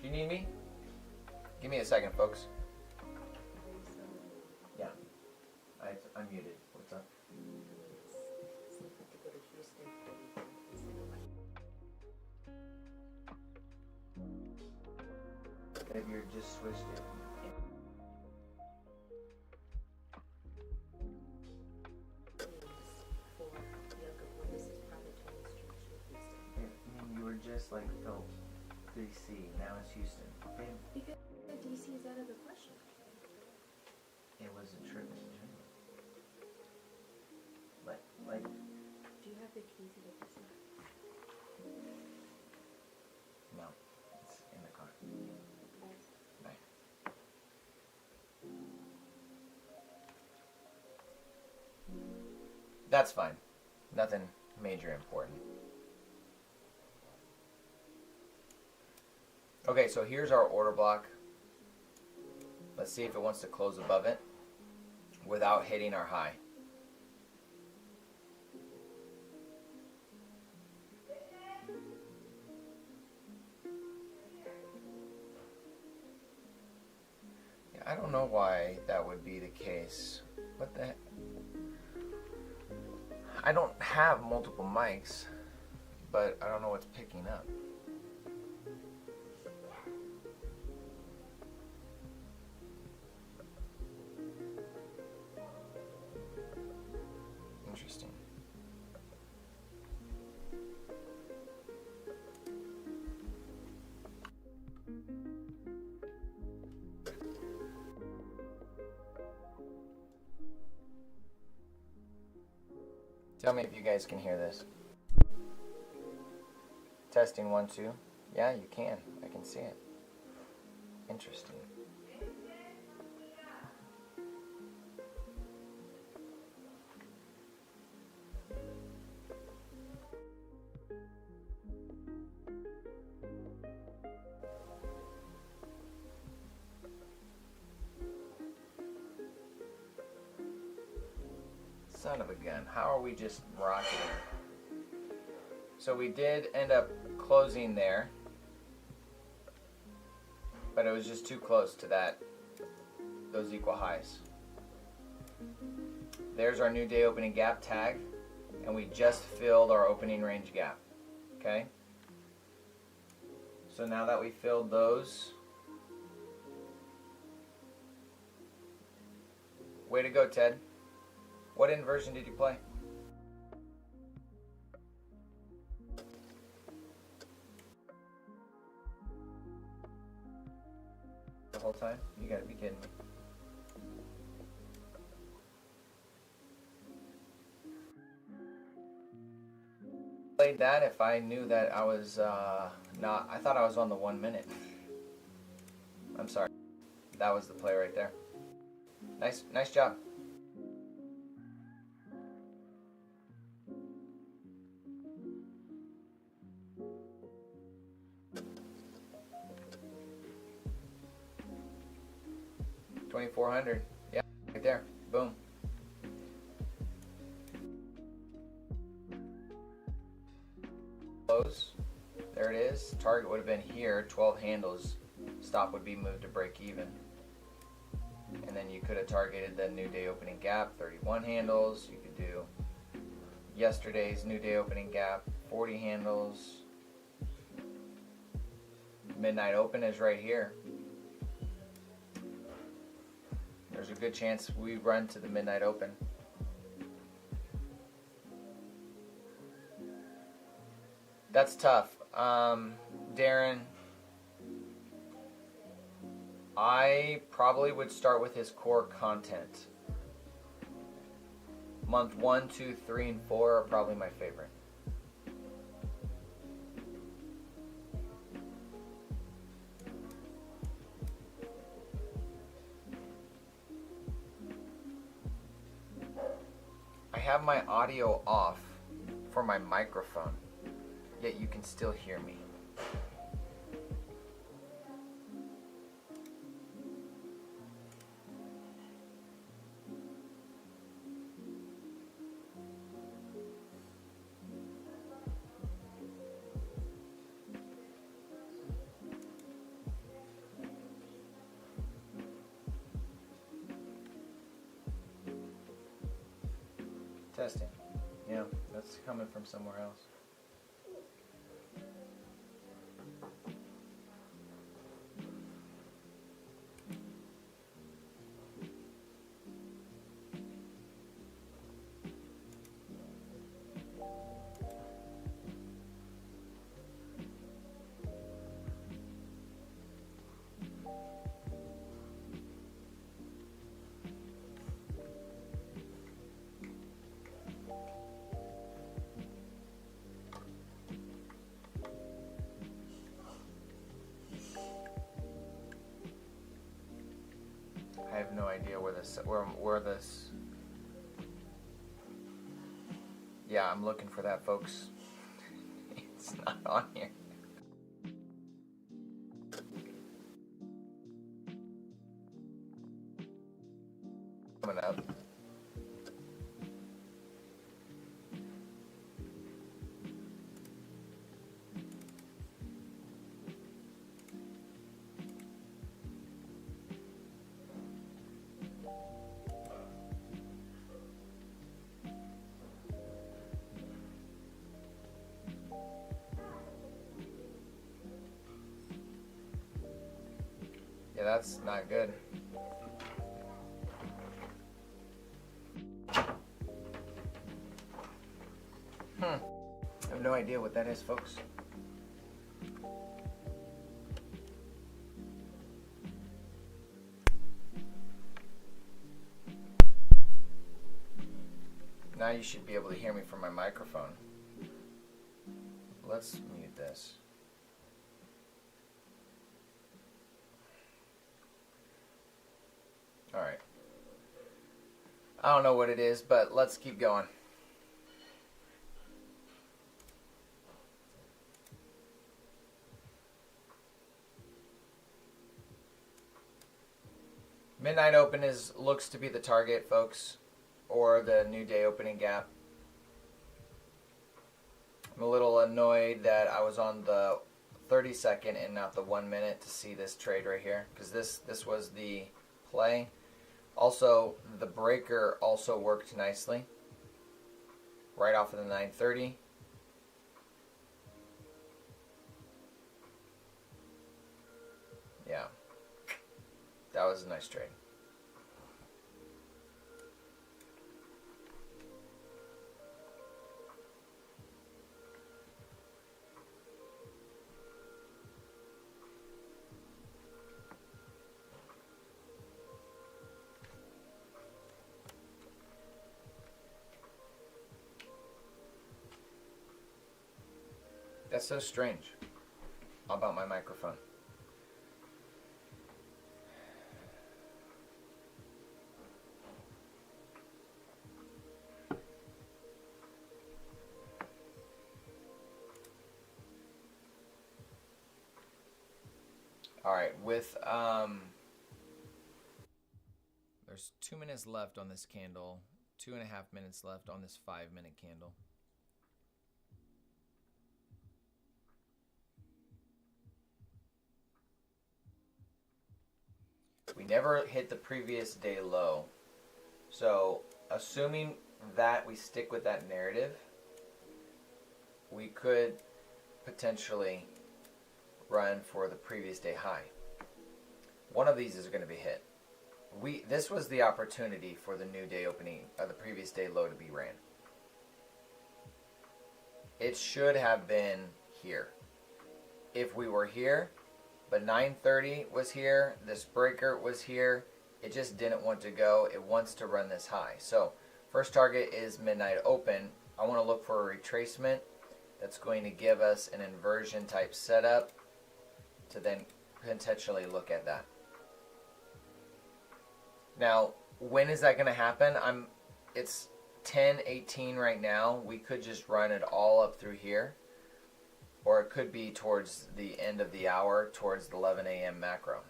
Do you need me? Give me a second, folks. Yeah. I'm muted. What's up? If you're just switched it. You were just like Phil. DC, now it's Houston. Because DC is out of the question. It was a trip in general. Like. Do you have the keys to the DC? No, it's in the car. Bye. That's fine. Nothing major important. Okay, so here's our order block. Let's see if it wants to close above it without hitting our high. Yeah, I don't know why that would be the case. What the heck? I don't have multiple mics, but I don't know what's picking up. Interesting. Tell me if you guys can hear this. Testing 1, 2. Yeah, you can. I can see it. Interesting. Son of a gun. How are we just rocking? So we did end up closing there, but it was just too close to those equal highs. There's our new day opening gap tag, and we just filled our opening range gap. Okay? So now that we filled those, way to go, Ted. What inversion did you play? The whole time? You gotta be kidding me. Played that if I knew that I was not. I thought I was on the 1 minute. I'm sorry. That was the play right there. Nice job. $2,400. Yeah, right there. Boom. Close. There it is. Target would have been here. 12 handles. Stop would be moved to break even. And then you could have targeted the new day opening gap. 31 handles. You could do yesterday's new day opening gap. 40 handles. Midnight open is right here. There's a good chance we run to the midnight open. That's tough. Darren, I probably would start with his core content. Month 1, 2, 3, and 4 are probably my favorite. I have my audio off for my microphone, yet you can still hear me. Testing. Yeah, that's coming from somewhere else. I have no idea where this. Yeah, I'm looking for that, folks. It's not on here. Coming up. Yeah, that's not good. I have no idea what that is, folks. Now you should be able to hear me from my microphone. Let's mute this. Alright. I don't know what it is, but let's keep going. Midnight open looks to be the target, folks, or the new day opening gap. I'm a little annoyed that I was on the 30-second and not the 1 minute to see this trade right here, because this was the play. Also, the breaker also worked nicely right off of the 930. Yeah, that was a nice trade. That's so strange about my microphone. All right, there's 2 minutes left on this candle, 2.5 minutes left on this 5-minute candle. We never hit the previous day low. So, assuming that we stick with that narrative, we could potentially run for the previous day high. One of these is going to be hit. This was the opportunity for the new day opening, the previous day low to be ran. It should have been here. If we were here, but 930 was here, this breaker was here, it just didn't want to go. It wants to run this high. So first target is midnight open. I want to look for a retracement that's going to give us an inversion type setup to then potentially look at that. Now, when is that going to happen? It's 10:18 right now. We could just run it all up through here, or it could be towards the end of the hour, towards the 11 a.m. macro.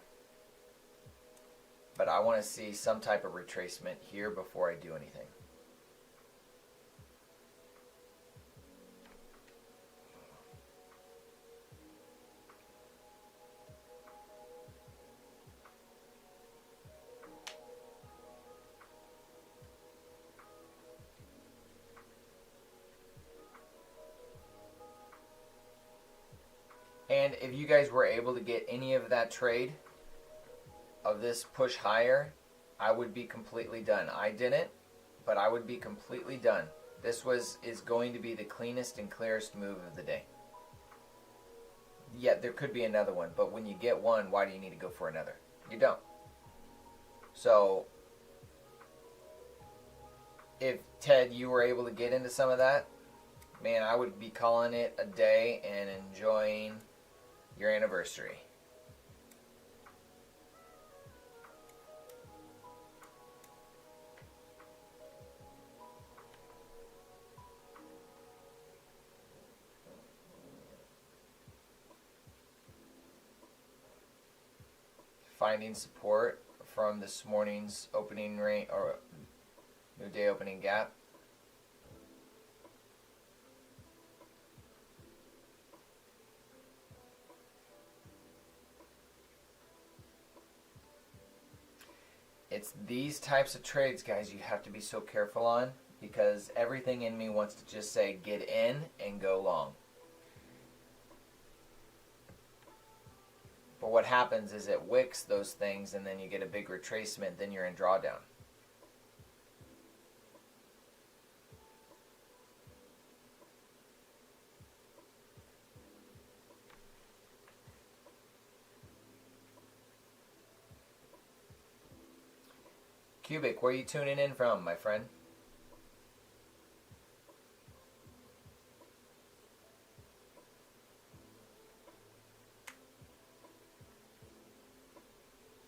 But I want to see some type of retracement here before I do anything. And if you guys were able to get any of that trade of this push higher, I would be completely done. I didn't, but I would be completely done. This is going to be the cleanest and clearest move of the day. Yet there could be another one, but when you get one, why do you need to go for another? You don't. So if Ted, you were able to get into some of that, man, I would be calling it a day and enjoying your anniversary. Finding support from this morning's opening range or new day opening gap. It's these types of trades, guys, you have to be so careful on, because everything in me wants to just say get in and go long. But what happens is it wicks those things and then you get a big retracement, then you're in drawdown. Cubic, where are you tuning in from, my friend?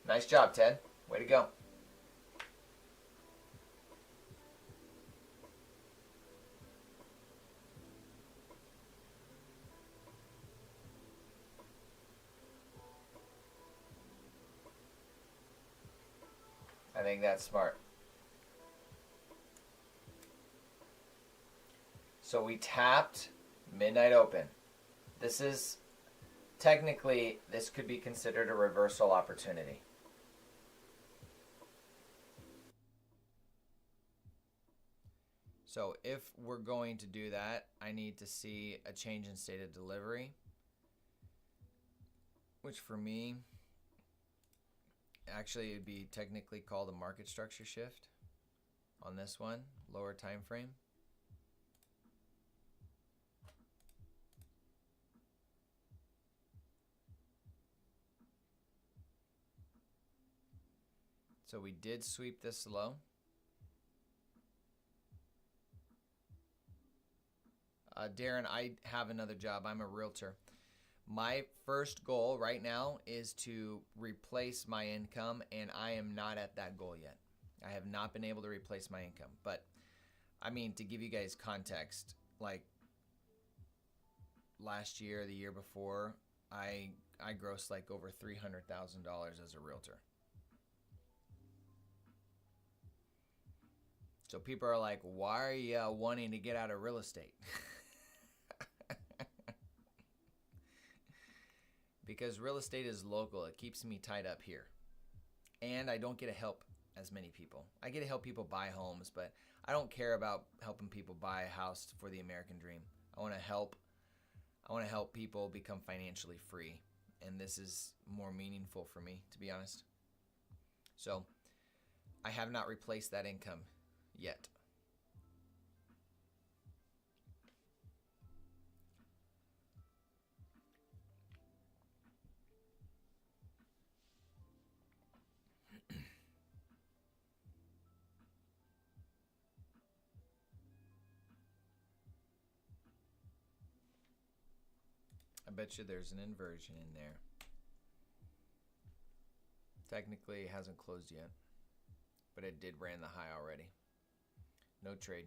Nice job, Ted. Way to go. I think that's smart. So we tapped midnight open. This is technically, this could be considered a reversal opportunity. So if we're going to do that, I need to see a change in state of delivery, which for me, actually it'd be technically called a market structure shift on this one, lower time frame. So we did sweep this low. Darren, I have another job. I'm a realtor. My first goal right now is to replace my income, and I am not at that goal yet. I have not been able to replace my income. But, I mean, to give you guys context, like last year, the year before, I grossed like over $300,000 as a realtor. So people are like, why are you wanting to get out of real estate? Because real estate is local. It keeps me tied up here. And I don't get to help as many people. I get to help people buy homes, but I don't care about helping people buy a house for the American dream. I want to help I want to help people become financially free. And this is more meaningful for me, to be honest. So I have not replaced that income yet. I bet you there's an inversion in there. Technically, it hasn't closed yet, but it did ran the high already. No trade.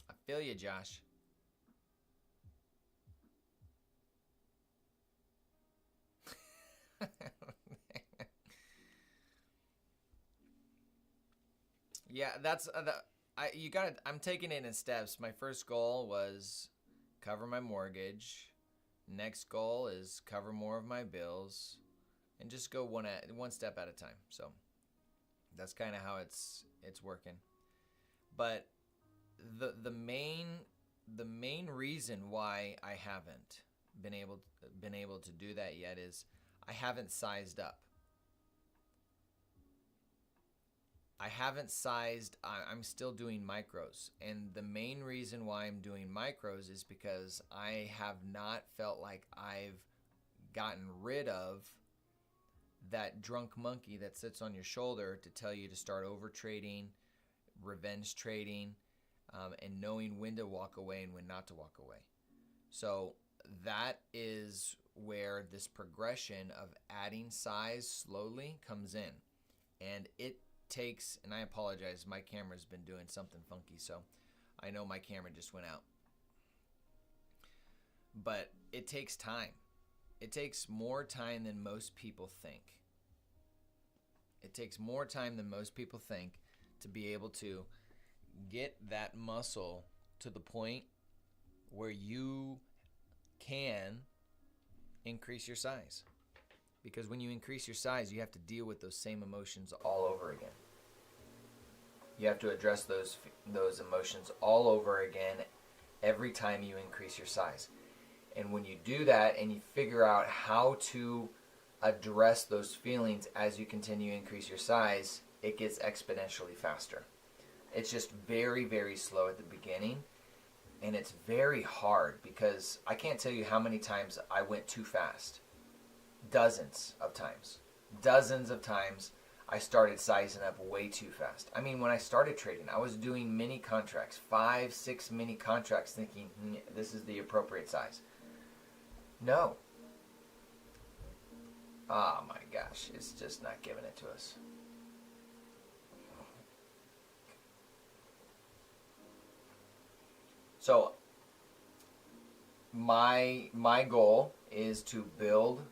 I feel you, Josh. Yeah, that's I'm taking it in steps. My first goal was cover my mortgage. Next goal is cover more of my bills, and just go one step at a time. So that's kind of how it's working. But the main reason why I haven't been able to do that yet is I haven't sized up. I'm still doing micros. And the main reason why I'm doing micros is because I have not felt like I've gotten rid of that drunk monkey that sits on your shoulder to tell you to start over trading, revenge trading, and knowing when to walk away and when not to walk away. So that is where this progression of adding size slowly comes in. And it takes, and I apologize, my camera's been doing something funky, so I know my camera just went out. But it takes time. It takes more time than most people think. It takes more time than most people think to be able to get that muscle to the point where you can increase your size. Because when you increase your size, you have to deal with those same emotions all over again. You have to address those emotions all over again every time you increase your size. And when you do that and you figure out how to address those feelings as you continue to increase your size, it gets exponentially faster. It's just very, very slow at the beginning. And it's very hard because I can't tell you how many times I went too fast. Dozens of times I started sizing up way too fast. I mean, when I started trading, I was doing mini contracts, 5, 6 mini contracts, thinking this is the appropriate size. No. Oh my gosh, it's just not giving it to us. So my goal is to build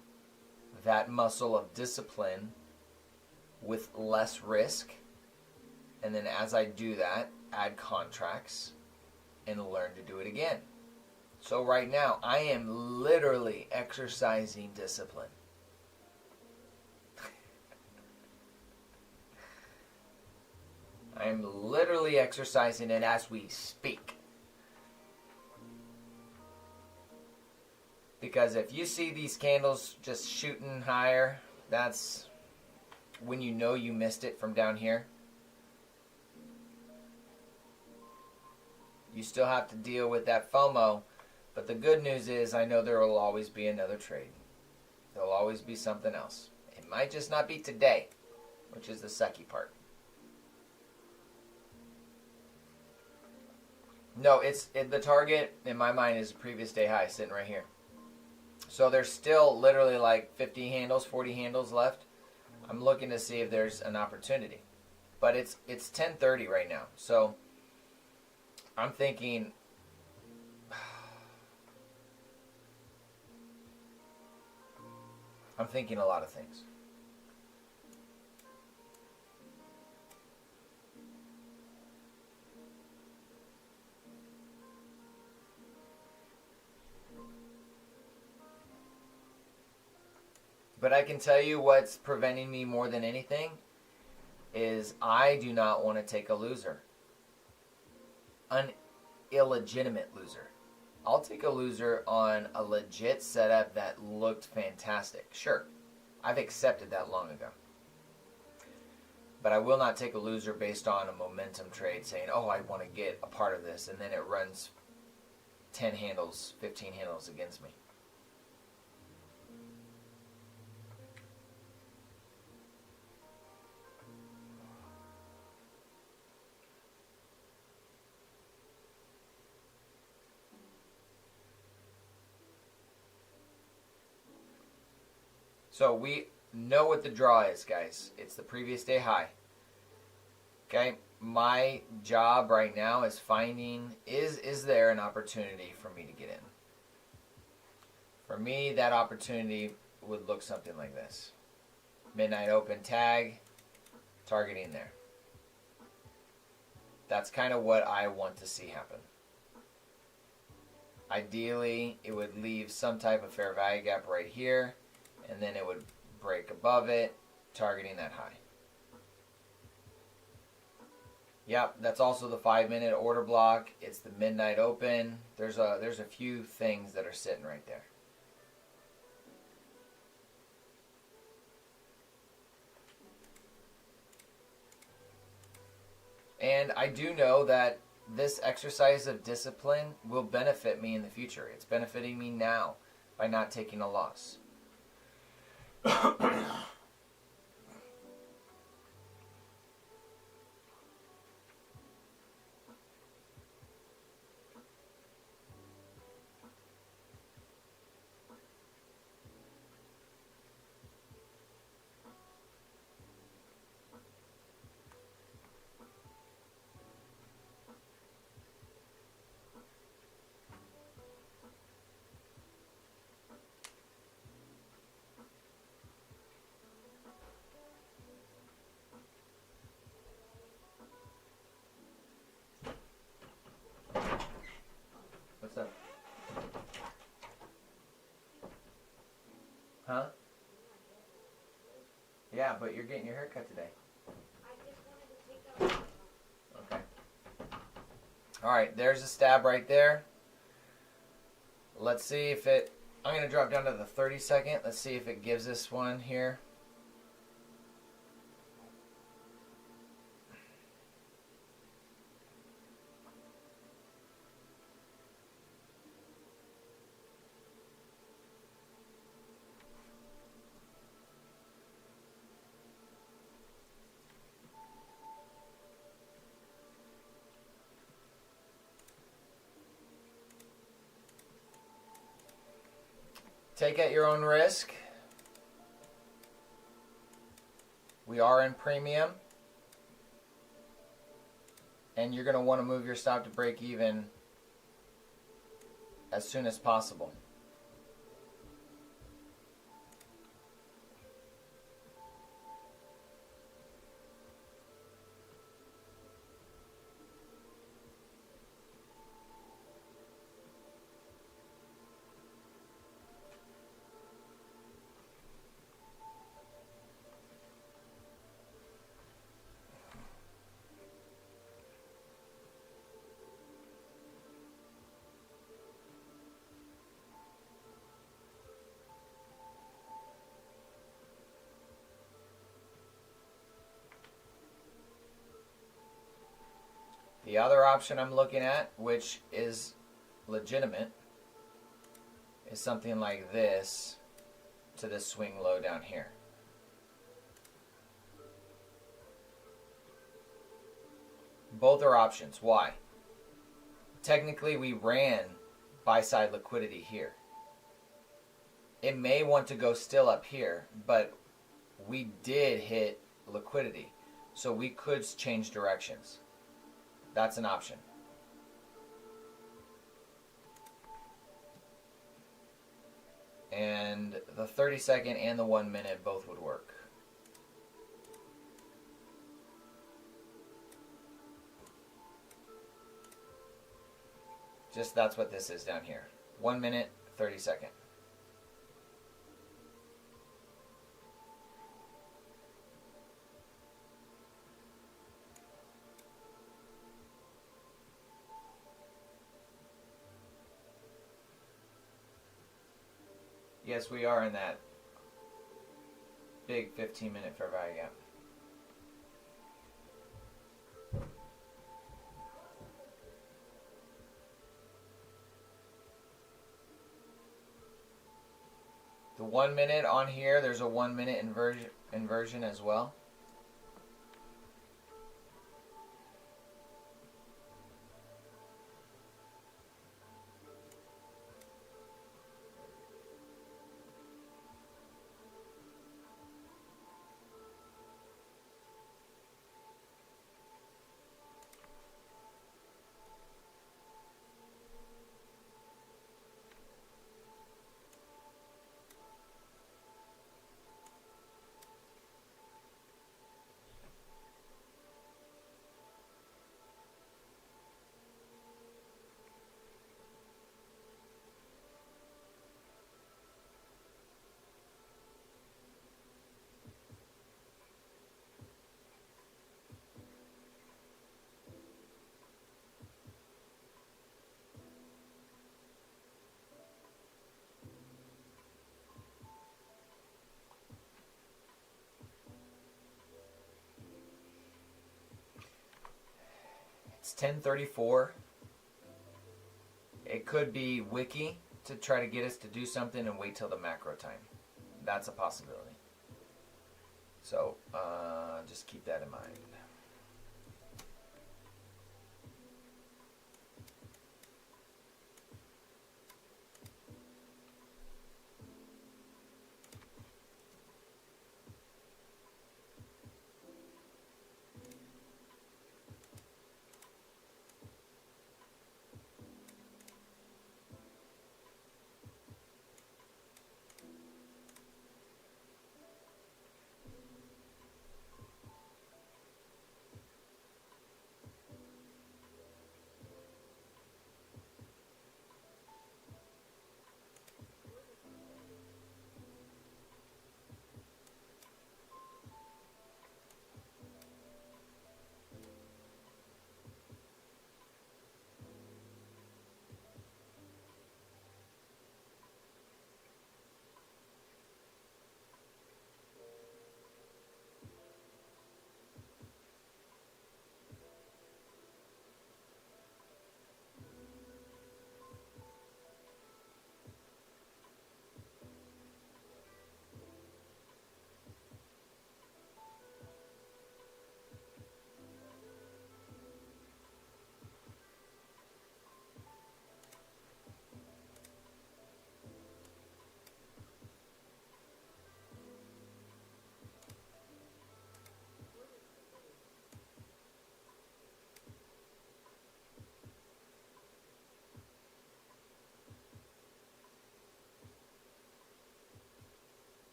that muscle of discipline with less risk, and then as I do that, add contracts and learn to do it again. So right now, I am literally exercising discipline. I am literally exercising it as we speak. Because if you see these candles just shooting higher, that's when you know you missed it from down here. You still have to deal with that FOMO, but the good news is I know there will always be another trade. There will always be something else. It might just not be today, which is the sucky part. No, the target in my mind is a previous day high sitting right here. So there's still literally like 50 handles, 40 handles left. I'm looking to see if there's an opportunity. But it's 10:30 right now. So I'm thinking a lot of things. But I can tell you what's preventing me more than anything is I do not want to take a loser. An illegitimate loser. I'll take a loser on a legit setup that looked fantastic. Sure, I've accepted that long ago. But I will not take a loser based on a momentum trade saying, oh, I want to get a part of this, and then it runs 10 handles, 15 handles against me. So we know what the draw is, guys. It's the previous day high. Okay, my job right now is finding, is there an opportunity for me to get in? For me, that opportunity would look something like this. Midnight open tag, targeting there. That's kind of what I want to see happen. Ideally, it would leave some type of fair value gap right here, and then it would break above it, targeting that high. Yep, that's also the 5-minute order block. It's the midnight open. There's a few things that are sitting right there. And I do know that this exercise of discipline will benefit me in the future. It's benefiting me now by not taking a loss. What's up? Huh? Yeah, but you're getting your hair cut today. I just wanted to take that. Okay. Alright, there's a stab right there. Let's see if it... I'm going to drop down to the 30 second. Let's see if it gives us one here. Take at your own risk. We are in premium. And you're going to want to move your stop to break even as soon as possible. The other option I'm looking at, which is legitimate, is something like this to this swing low down here. Both are options. Why? Technically, we ran buy-side liquidity here. It may want to go still up here, but we did hit liquidity, so we could change directions. That's an option. And the 30 second and the 1 minute both would work. Just that's what this is down here. 1 minute, 30 second. Yes, we are in that big 15-minute fair value gap. The 1 minute on here, there's a 1 minute inversion as well. It's 10:34. It could be wiki to try to get us to do something and wait till the macro time. That's a possibility. So just keep that in mind.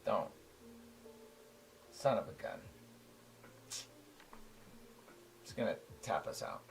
Don't. Son of a gun. It's going to tap us out.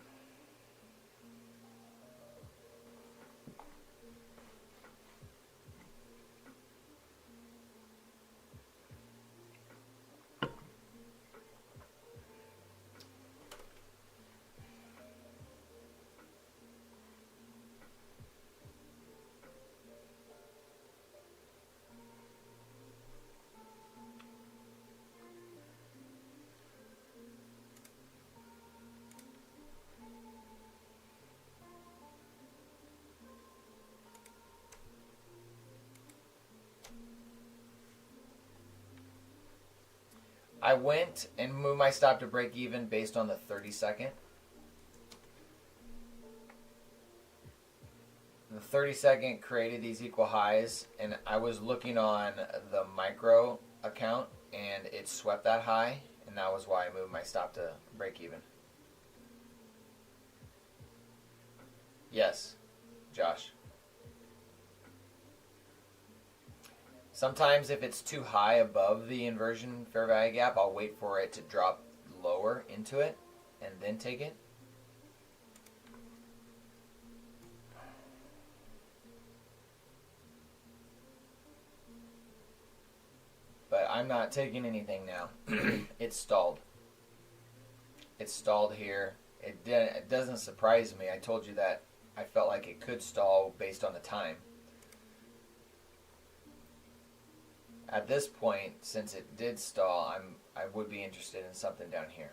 I went and moved my stop to break even based on the 30-second. The 30-second created these equal highs, and I was looking on the micro account, and it swept that high, and that was why I moved my stop to break even. Yes, Josh. Sometimes if it's too high above the inversion fair value gap, I'll wait for it to drop lower into it and then take it. But I'm not taking anything now. It's stalled. It stalled here. It doesn't surprise me. I told you that I felt like it could stall based on the time. At this point, since it did stall, I would be interested in something down here.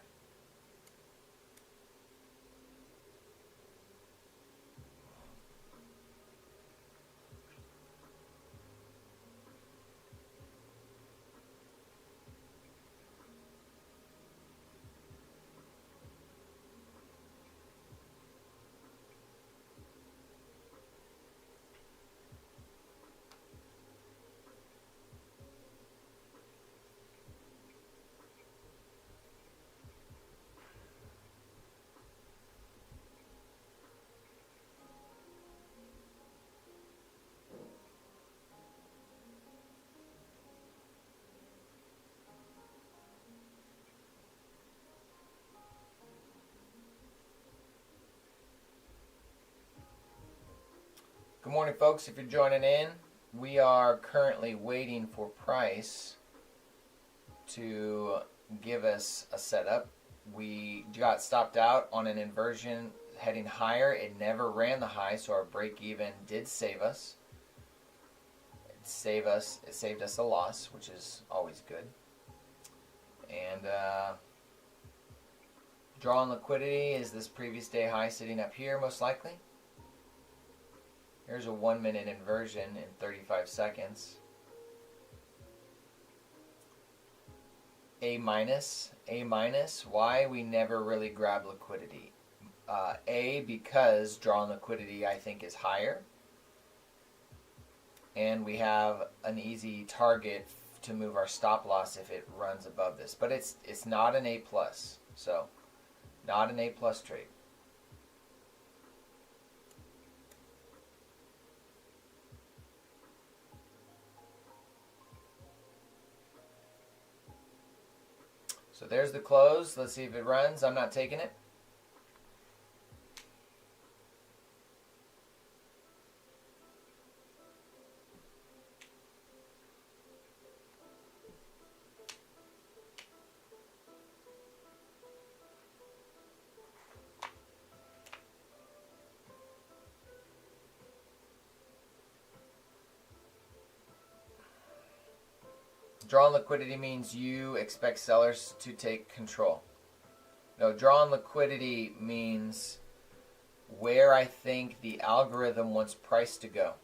Good morning, folks. If you're joining in, we are currently waiting for price to give us a setup. We got stopped out on an inversion heading higher. It never ran the high, so our break even did save us. It saved us a loss, which is always good. And draw on liquidity is this previous day high sitting up here, most likely. Here's a 1 minute inversion in 35 seconds. A minus. Why? We never really grab liquidity. Because drawn liquidity I think is higher. And we have an easy target to move our stop loss if it runs above this. But it's not an A+. So, not an A+ trade. So there's the close. Let's see if it runs. I'm not taking it. Drawn liquidity means you expect sellers to take control. No, drawn liquidity means where I think the algorithm wants price to go.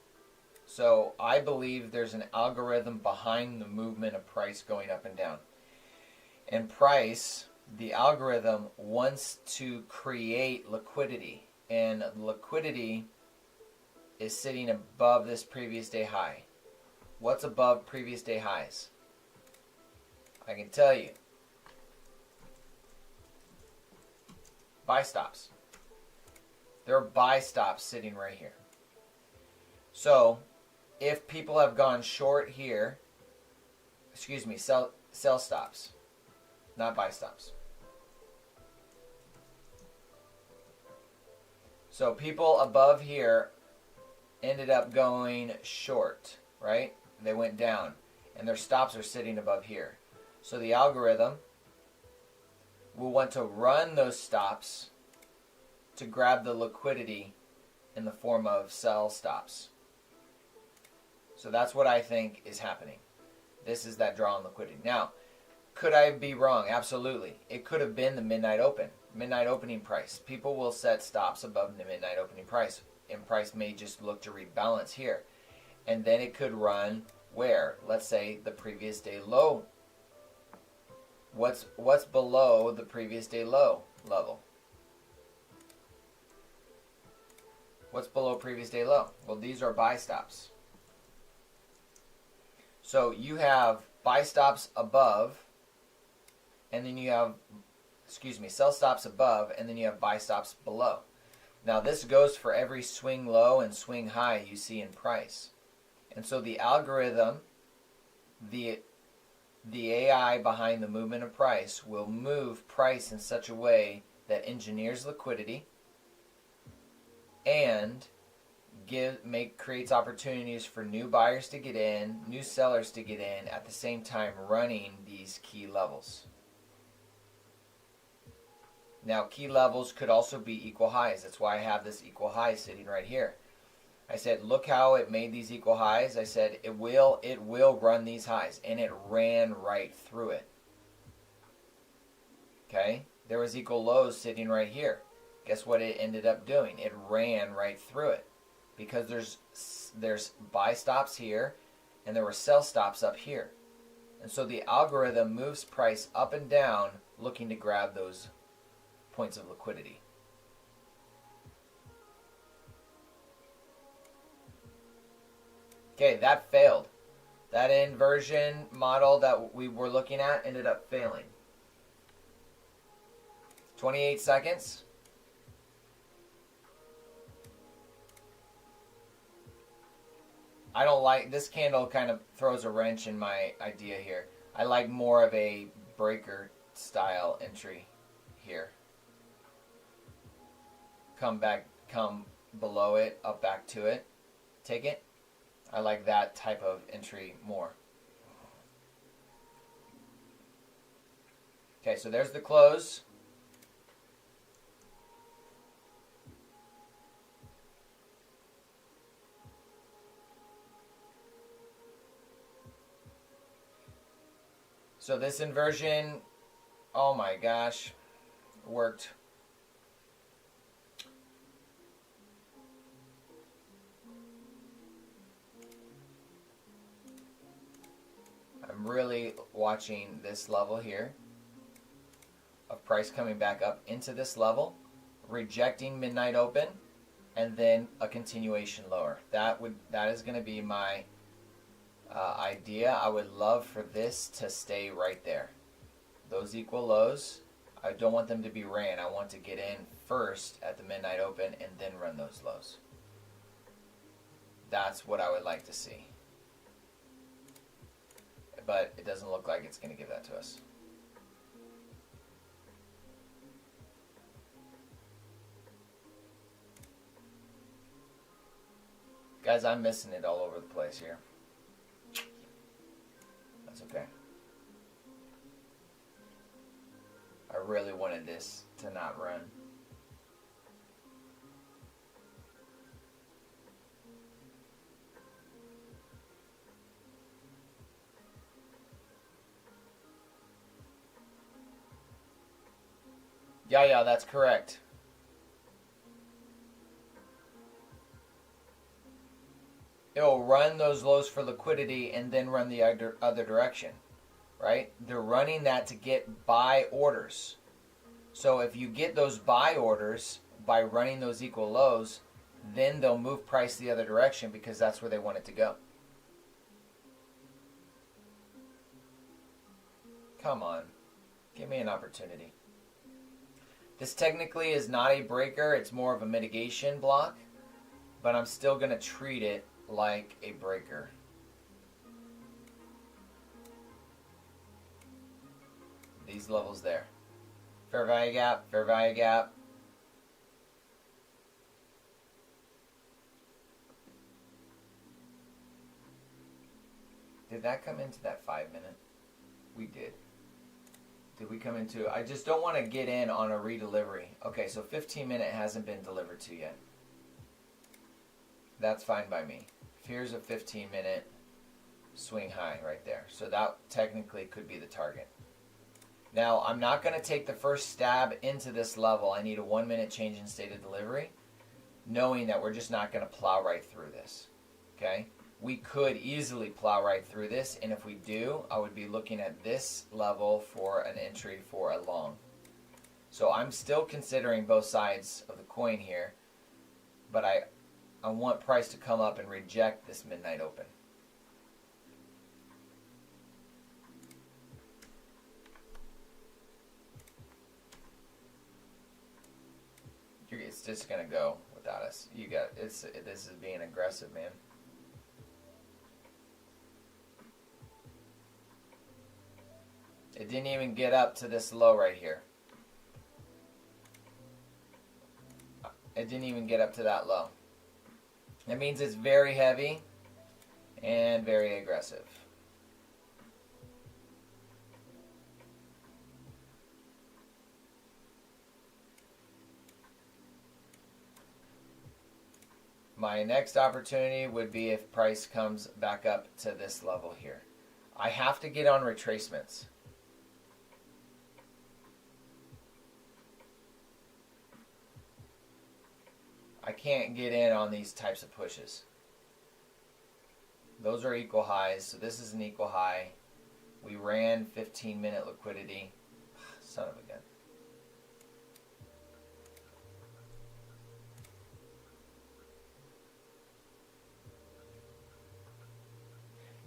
So I believe there's an algorithm behind the movement of price going up and down. And price, the algorithm wants to create liquidity. And liquidity is sitting above this previous day high. What's above previous day highs? I can tell you. Buy stops. There are buy stops sitting right here. So, if people have gone short here, sell stops, not buy stops. So people above here ended up going short, right? They went down, and their stops are sitting above here. So the algorithm will want to run those stops to grab the liquidity in the form of sell stops. So that's what I think is happening. This is that draw on liquidity. Now, could I be wrong? Absolutely. It could have been the midnight opening price. People will set stops above the midnight opening price, and price may just look to rebalance here. And then it could run where? Let's say the previous day low. What's below the previous day low level? What's below previous day low? Well, these are buy stops. So you have buy stops above, and then you have, sell stops above, and then you have buy stops below. Now this goes for every swing low and swing high you see in price. And so the algorithm, the AI behind the movement of price will move price in such a way that engineers liquidity and creates opportunities for new buyers to get in, new sellers to get in, at the same time running these key levels. Now, key levels could also be equal highs. That's why I have this equal high sitting right here. I said, look how it made these equal highs. I said, it will run these highs, and it ran right through it. Okay? There was equal lows sitting right here. Guess what it ended up doing? It ran right through it, because there's buy stops here, and there were sell stops up here. And so the algorithm moves price up and down looking to grab those points of liquidity. Okay, that failed. That inversion model that we were looking at ended up failing. 28 seconds. I don't like, this candle kind of throws a wrench in my idea here. I like more of a breaker style entry here. Come below it, up back to it, take it. I like that type of entry more. Okay, so there's the close. So this inversion, oh my gosh, worked. I'm really watching this level here of price coming back up into this level, rejecting midnight open, and then a continuation lower. That is going to be my idea. I would love for this to stay right there. Those equal lows, I don't want them to be ran. I want to get in first at the midnight open and then run those lows. That's what I would like to see. But it doesn't look like it's going to give that to us. Guys, I'm missing it all over the place here. That's okay. I really wanted this to not run. Yeah, that's correct. It'll run those lows for liquidity and then run the other direction, right? They're running that to get buy orders. So if you get those buy orders by running those equal lows, then they'll move price the other direction because that's where they want it to go. Come on. Give me an opportunity. This technically is not a breaker. It's more of a mitigation block. But I'm still going to treat it like a breaker. These levels there. Fair value gap, fair value gap. Did that come into that 5 minute? We did. Did we come into, I just don't want to get in on a redelivery. Okay, so 15 minute hasn't been delivered to yet. That's fine by me. Here's a 15 minute swing high right there. So that technically could be the target. Now, I'm not going to take the first stab into this level. I need a 1 minute change in state of delivery, knowing that we're just not going to plow right through this. Okay? We could easily plow right through this, and if we do, I would be looking at this level for an entry for a long. So I'm still considering both sides of the coin here, but I want price to come up and reject this midnight open. It's just gonna go without us. This is being aggressive, man. It didn't even get up to this low right here. It didn't even get up to that low. That means it's very heavy and very aggressive. My next opportunity would be if price comes back up to this level here. I have to get on retracements. I can't get in on these types of pushes. Those are equal highs, so this is an equal high. We ran 15-minute liquidity. Son of a gun.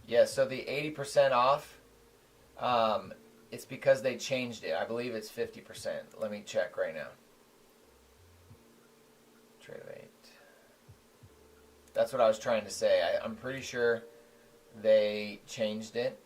Yeah, so the 80% off, it's because they changed it. I believe it's 50%. Let me check right now. Trade rate. That's what I was trying to say. I'm pretty sure they changed it.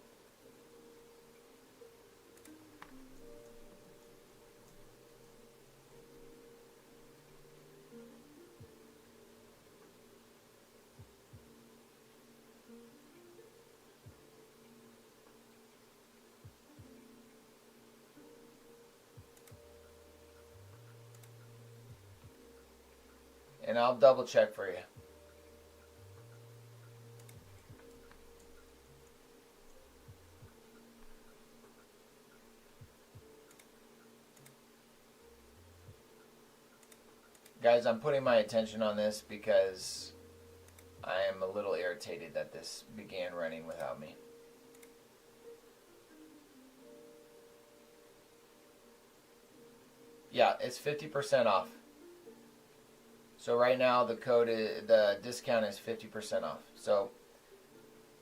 And I'll double check for you. Guys, I'm putting my attention on this because I am a little irritated that this began running without me. Yeah, it's 50% off. So right now the discount is 50% off. So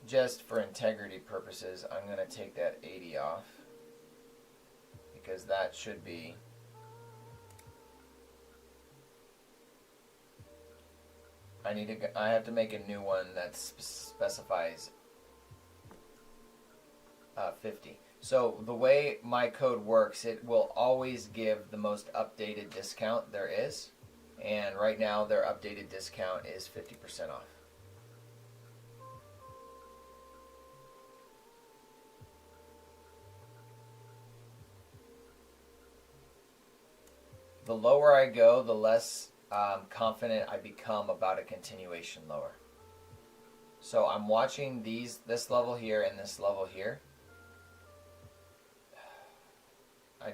just for integrity purposes, I'm going to take that 80 off because that should be I have to make a new one that specifies 50. So the way my code works, it will always give the most updated discount there is. And right now their updated discount is 50% off. The lower I go, the less confident I become about a continuation lower. So I'm watching this level here and this level here. I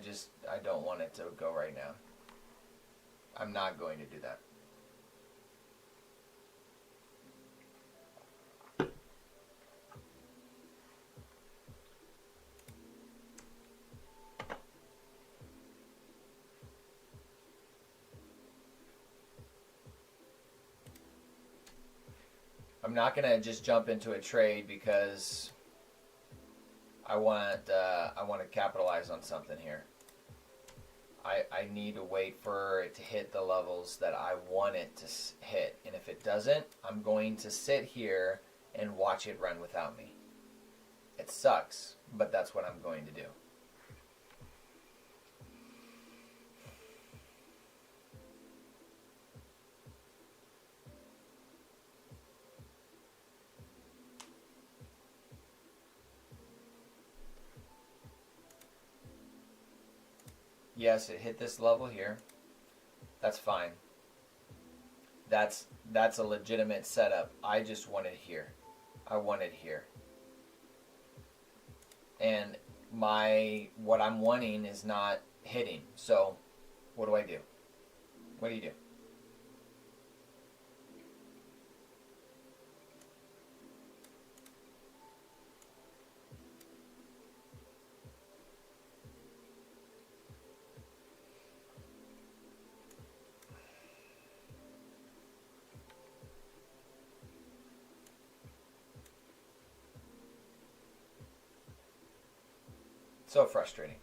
don't want it to go right now. I'm not going to do that. I'm not going to just jump into a trade because I want to capitalize on something here. I need to wait for it to hit the levels that I want it to hit. And if it doesn't, I'm going to sit here and watch it run without me. It sucks, but that's what I'm going to do. Yes, it hit this level here. That's fine. That's a legitimate setup. I just want it here. I want it here. And what I'm wanting is not hitting. So what do I do? What do you do? So frustrating.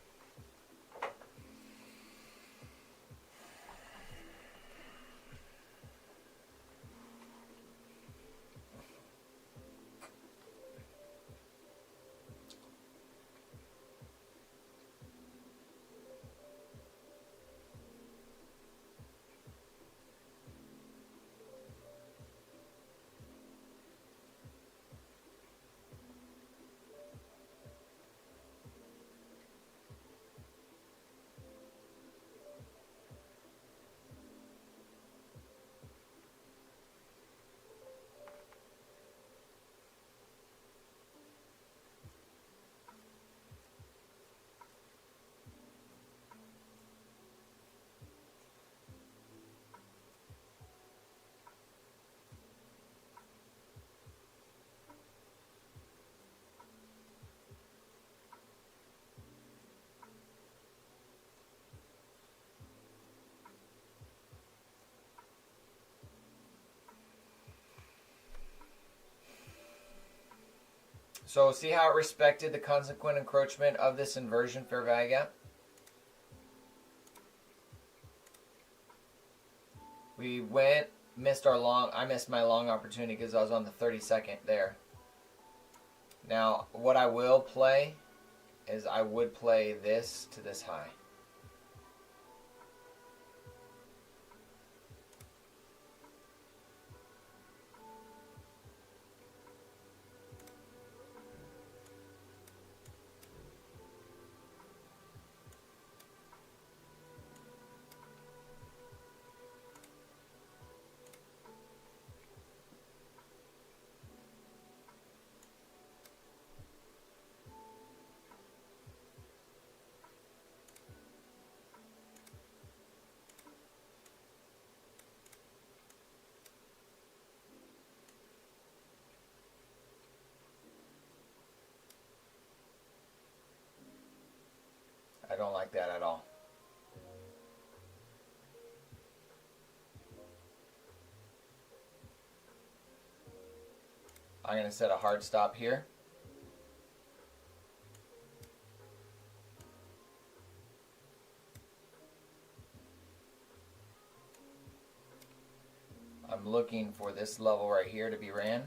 So see how it respected the consequent encroachment of this inversion fair value gap? We went, I missed my long opportunity because I was on the 32nd there. Now, what I will play is I would play this to this high. I don't like that at all. I'm going to set a hard stop here. I'm looking for this level right here to be ran.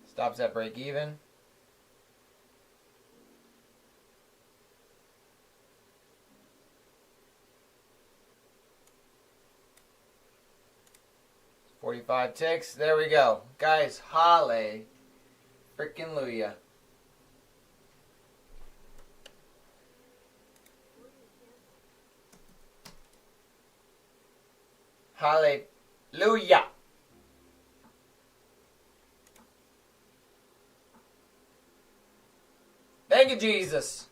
Stops at break even. $45 ticks. There we go. Guys, holly frickin' Luya. Hallelujah. Thank you, Jesus.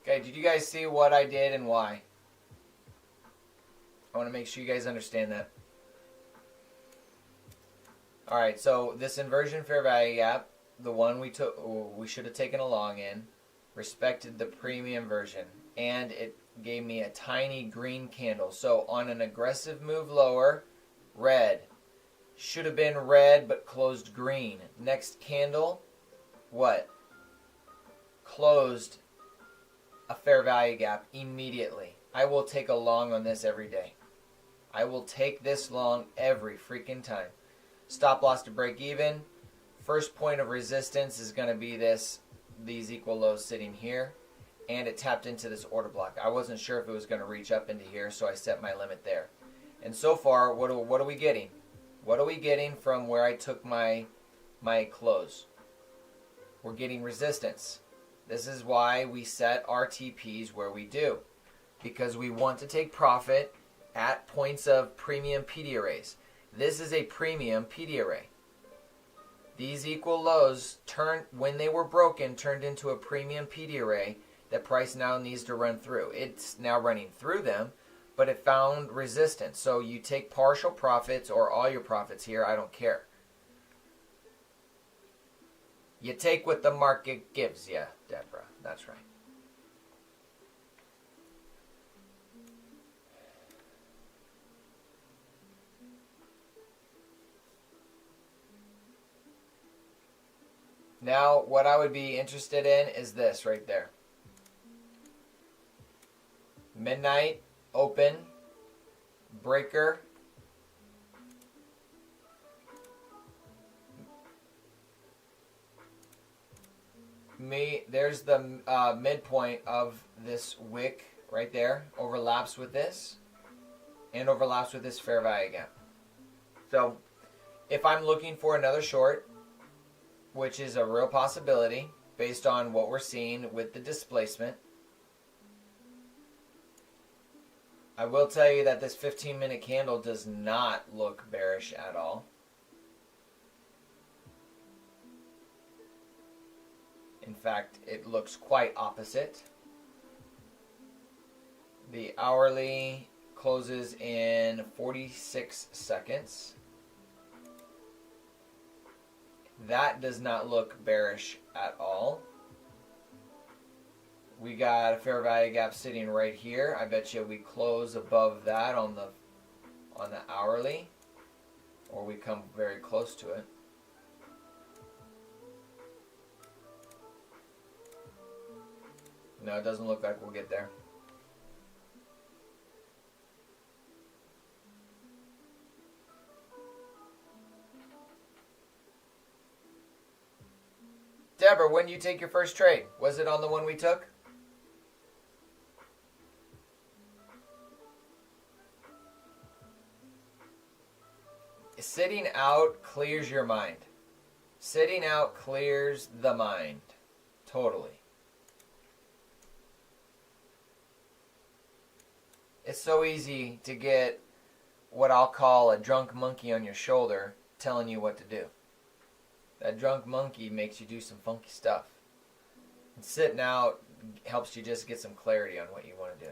Okay, did you guys see what I did and why? I want to make sure you guys understand that. Alright, so this inversion fair value gap, the one we should have taken a long in, respected the premium version, and it gave me a tiny green candle. So on an aggressive move lower, red. Should have been red but closed green. Next candle, what? Closed a fair value gap immediately. I will take a long on this every day. I will take this long every freaking time. Stop loss to break even. First point of resistance is going to be these equal lows sitting here. And it tapped into this order block. I wasn't sure if it was going to reach up into here, so I set my limit there. And so far, what are we getting? What are we getting from where I took my close? We're getting resistance. This is why we set our TPs where we do. Because we want to take profit at points of premium PD arrays. This is a premium PD array. These equal lows when they were broken, turned into a premium PD array that price now needs to run through. It's now running through them, but it found resistance. So you take partial profits or all your profits here, I don't care. You take what the market gives you, Deborah. That's right. Now, what I would be interested in is this right there. Midnight, open, breaker, there's the midpoint of this wick right there, overlaps with this, and overlaps with this fair value gap. So if I'm looking for another short, which is a real possibility based on what we're seeing with the displacement, I will tell you that this 15-minute candle does not look bearish at all. In fact, it looks quite opposite. The hourly closes in 46 seconds. That does not look bearish at all. We got a fair value gap sitting right here. I bet you we close above that on the hourly, or we come very close to it. No, it doesn't look like we'll get there. Deborah, when did you take your first trade? Was it on the one we took? Sitting out clears your mind. Sitting out clears the mind. Totally. It's so easy to get what I'll call a drunk monkey on your shoulder telling you what to do. That drunk monkey makes you do some funky stuff. And sitting out helps you just get some clarity on what you want to do.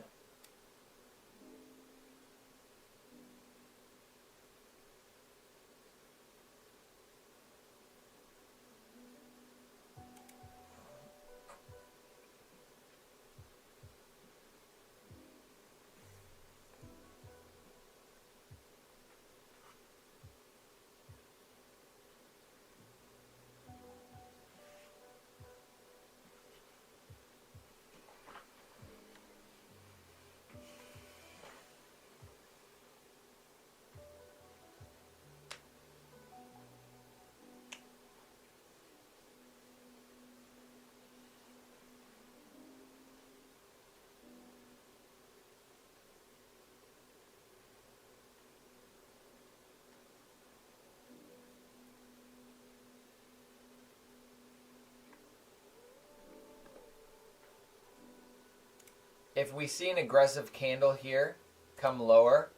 If we see an aggressive candle here come lower,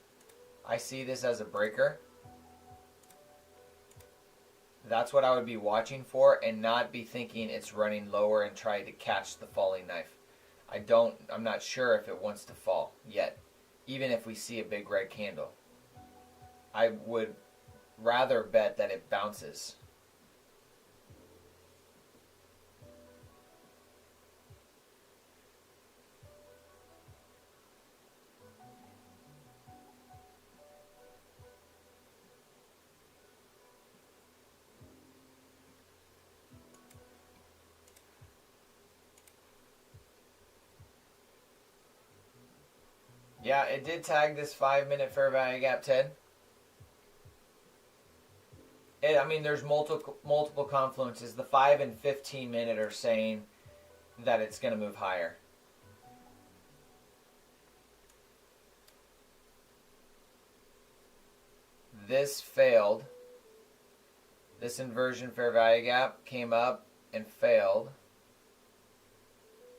I see this as a breaker. That's what I would be watching for, and not be thinking it's running lower and trying to catch the falling knife. I'm not sure if it wants to fall yet, even if we see a big red candle. I would rather bet that it bounces. Yeah, it did tag this 5-minute fair value gap, Ted. There's multiple confluences. The 5 and 15 minute are saying that it's going to move higher. This failed. This inversion fair value gap came up and failed.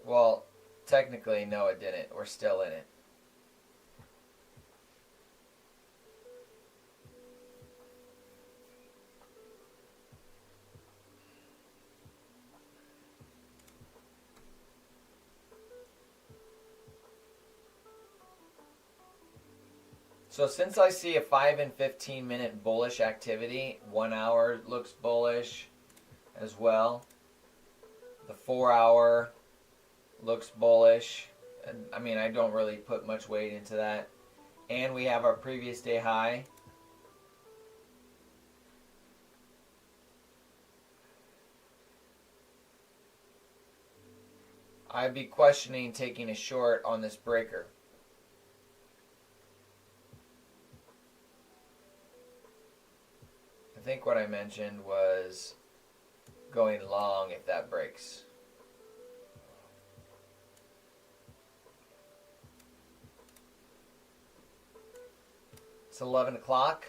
Well, technically, no, it didn't. We're still in it. So since I see a 5 and 15 minute bullish activity, 1 hour looks bullish as well. The 4 hour looks bullish. I don't really put much weight into that. And we have our previous day high. I'd be questioning taking a short on this breaker. think what I mentioned was going long if that breaks. It's 11 o'clock.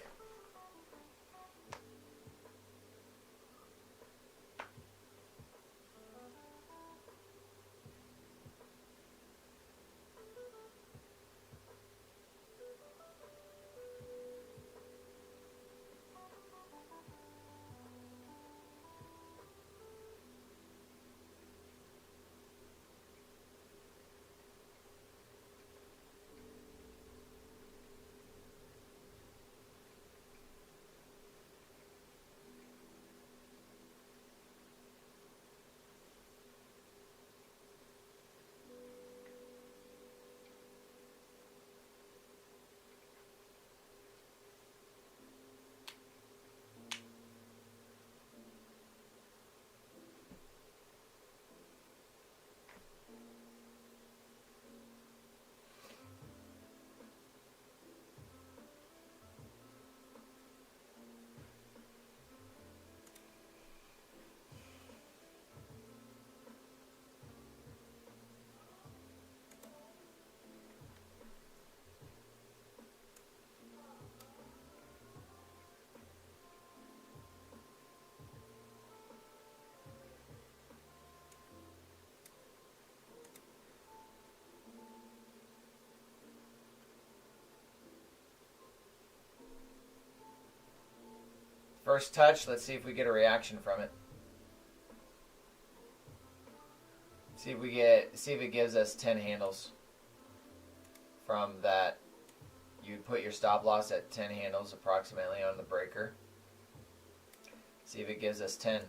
First touch, let's see if we get a reaction from it. See if it gives us 10 handles from that. You put your stop loss at 10 handles approximately on the breaker. See if it gives us 10.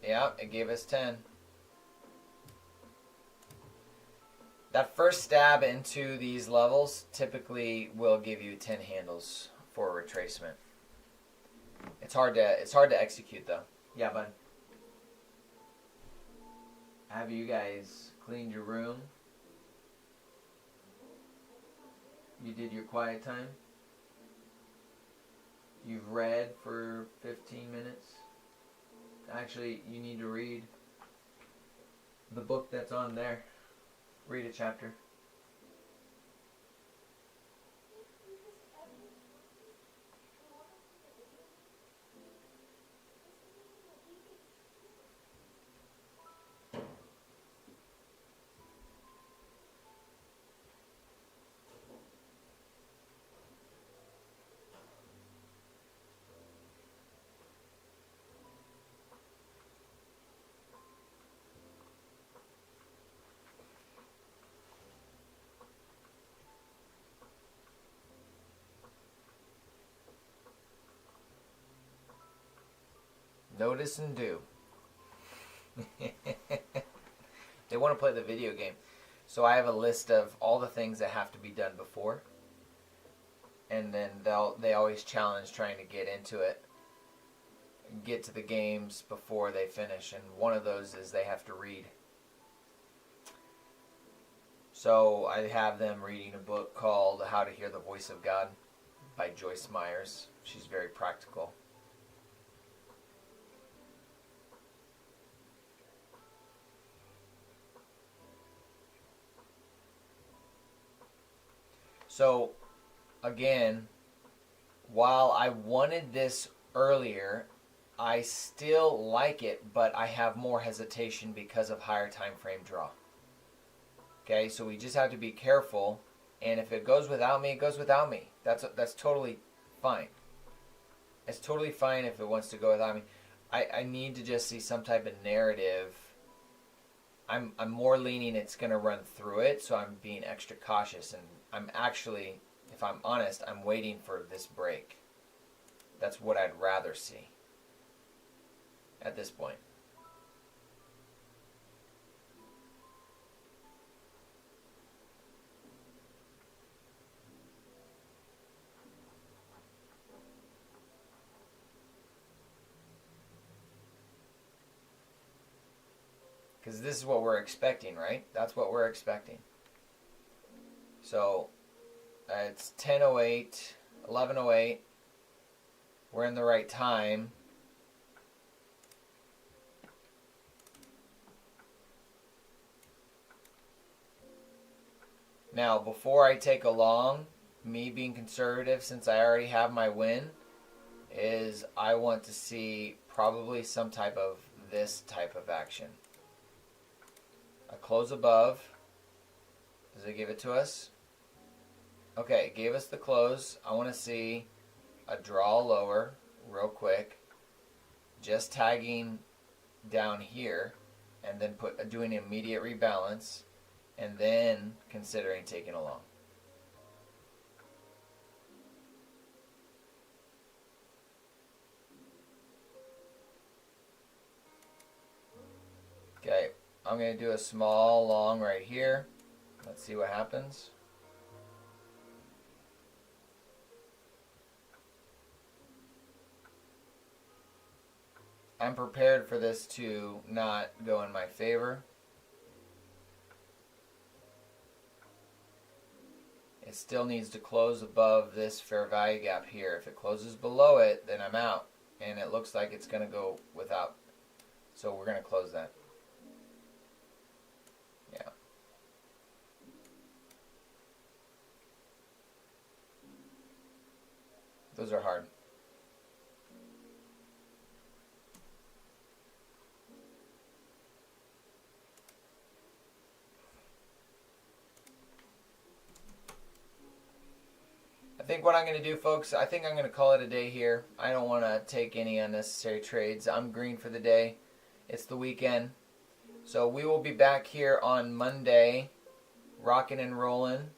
Yeah, it gave us 10. That first stab into these levels typically will give you 10 handles for a retracement. It's hard to execute though. Yeah, bud. Have you guys cleaned your room? You did your quiet time? You've read for 15 minutes? Actually, you need to read the book that's on there. Read a chapter. Notice and do. They want to play the video game. So I have a list of all the things that have to be done before. And then they always challenge trying to get into it. Get to the games before they finish. And one of those is they have to read. So I have them reading a book called How to Hear the Voice of God by Joyce Myers. She's very practical. So, again, while I wanted this earlier, I still like it, but I have more hesitation because of higher time frame draw. Okay, so we just have to be careful, and if it goes without me, it goes without me. That's totally fine. It's totally fine if it wants to go without me. I need to just see some type of narrative. I'm more leaning it's going to run through it, so I'm being extra cautious. And I'm actually, if I'm honest, I'm waiting for this break. That's what I'd rather see at this point. Because this is what we're expecting, right? That's what we're expecting. So it's 10:08, 11:08. We're in the right time. Now, before I take a long, me being conservative, since I already have my win, is I want to see probably some type of this type of action. A close above. Does it give it to us? Okay, it gave us the close. I want to see a draw lower real quick. Just tagging down here and then doing an immediate rebalance and then considering taking a long. Okay, I'm going to do a small long right here. Let's see what happens. I'm prepared for this to not go in my favor. It still needs to close above this fair value gap here. If it closes below it, then I'm out. And it looks like it's going to go without. So we're going to close that. Yeah. Those are hard. I think what I'm going to do, folks, I think I'm going to call it a day here. I don't want to take any unnecessary trades. I'm green for the day. It's the weekend. So we will be back here on Monday, rocking and rolling.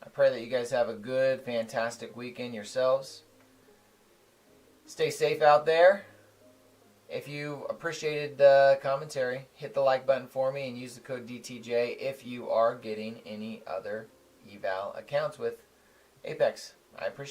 I pray that you guys have a good, fantastic weekend yourselves. Stay safe out there. If you appreciated the commentary, hit the like button for me and use the code DTJ if you are getting any other eval accounts with Apex. I appreciate it.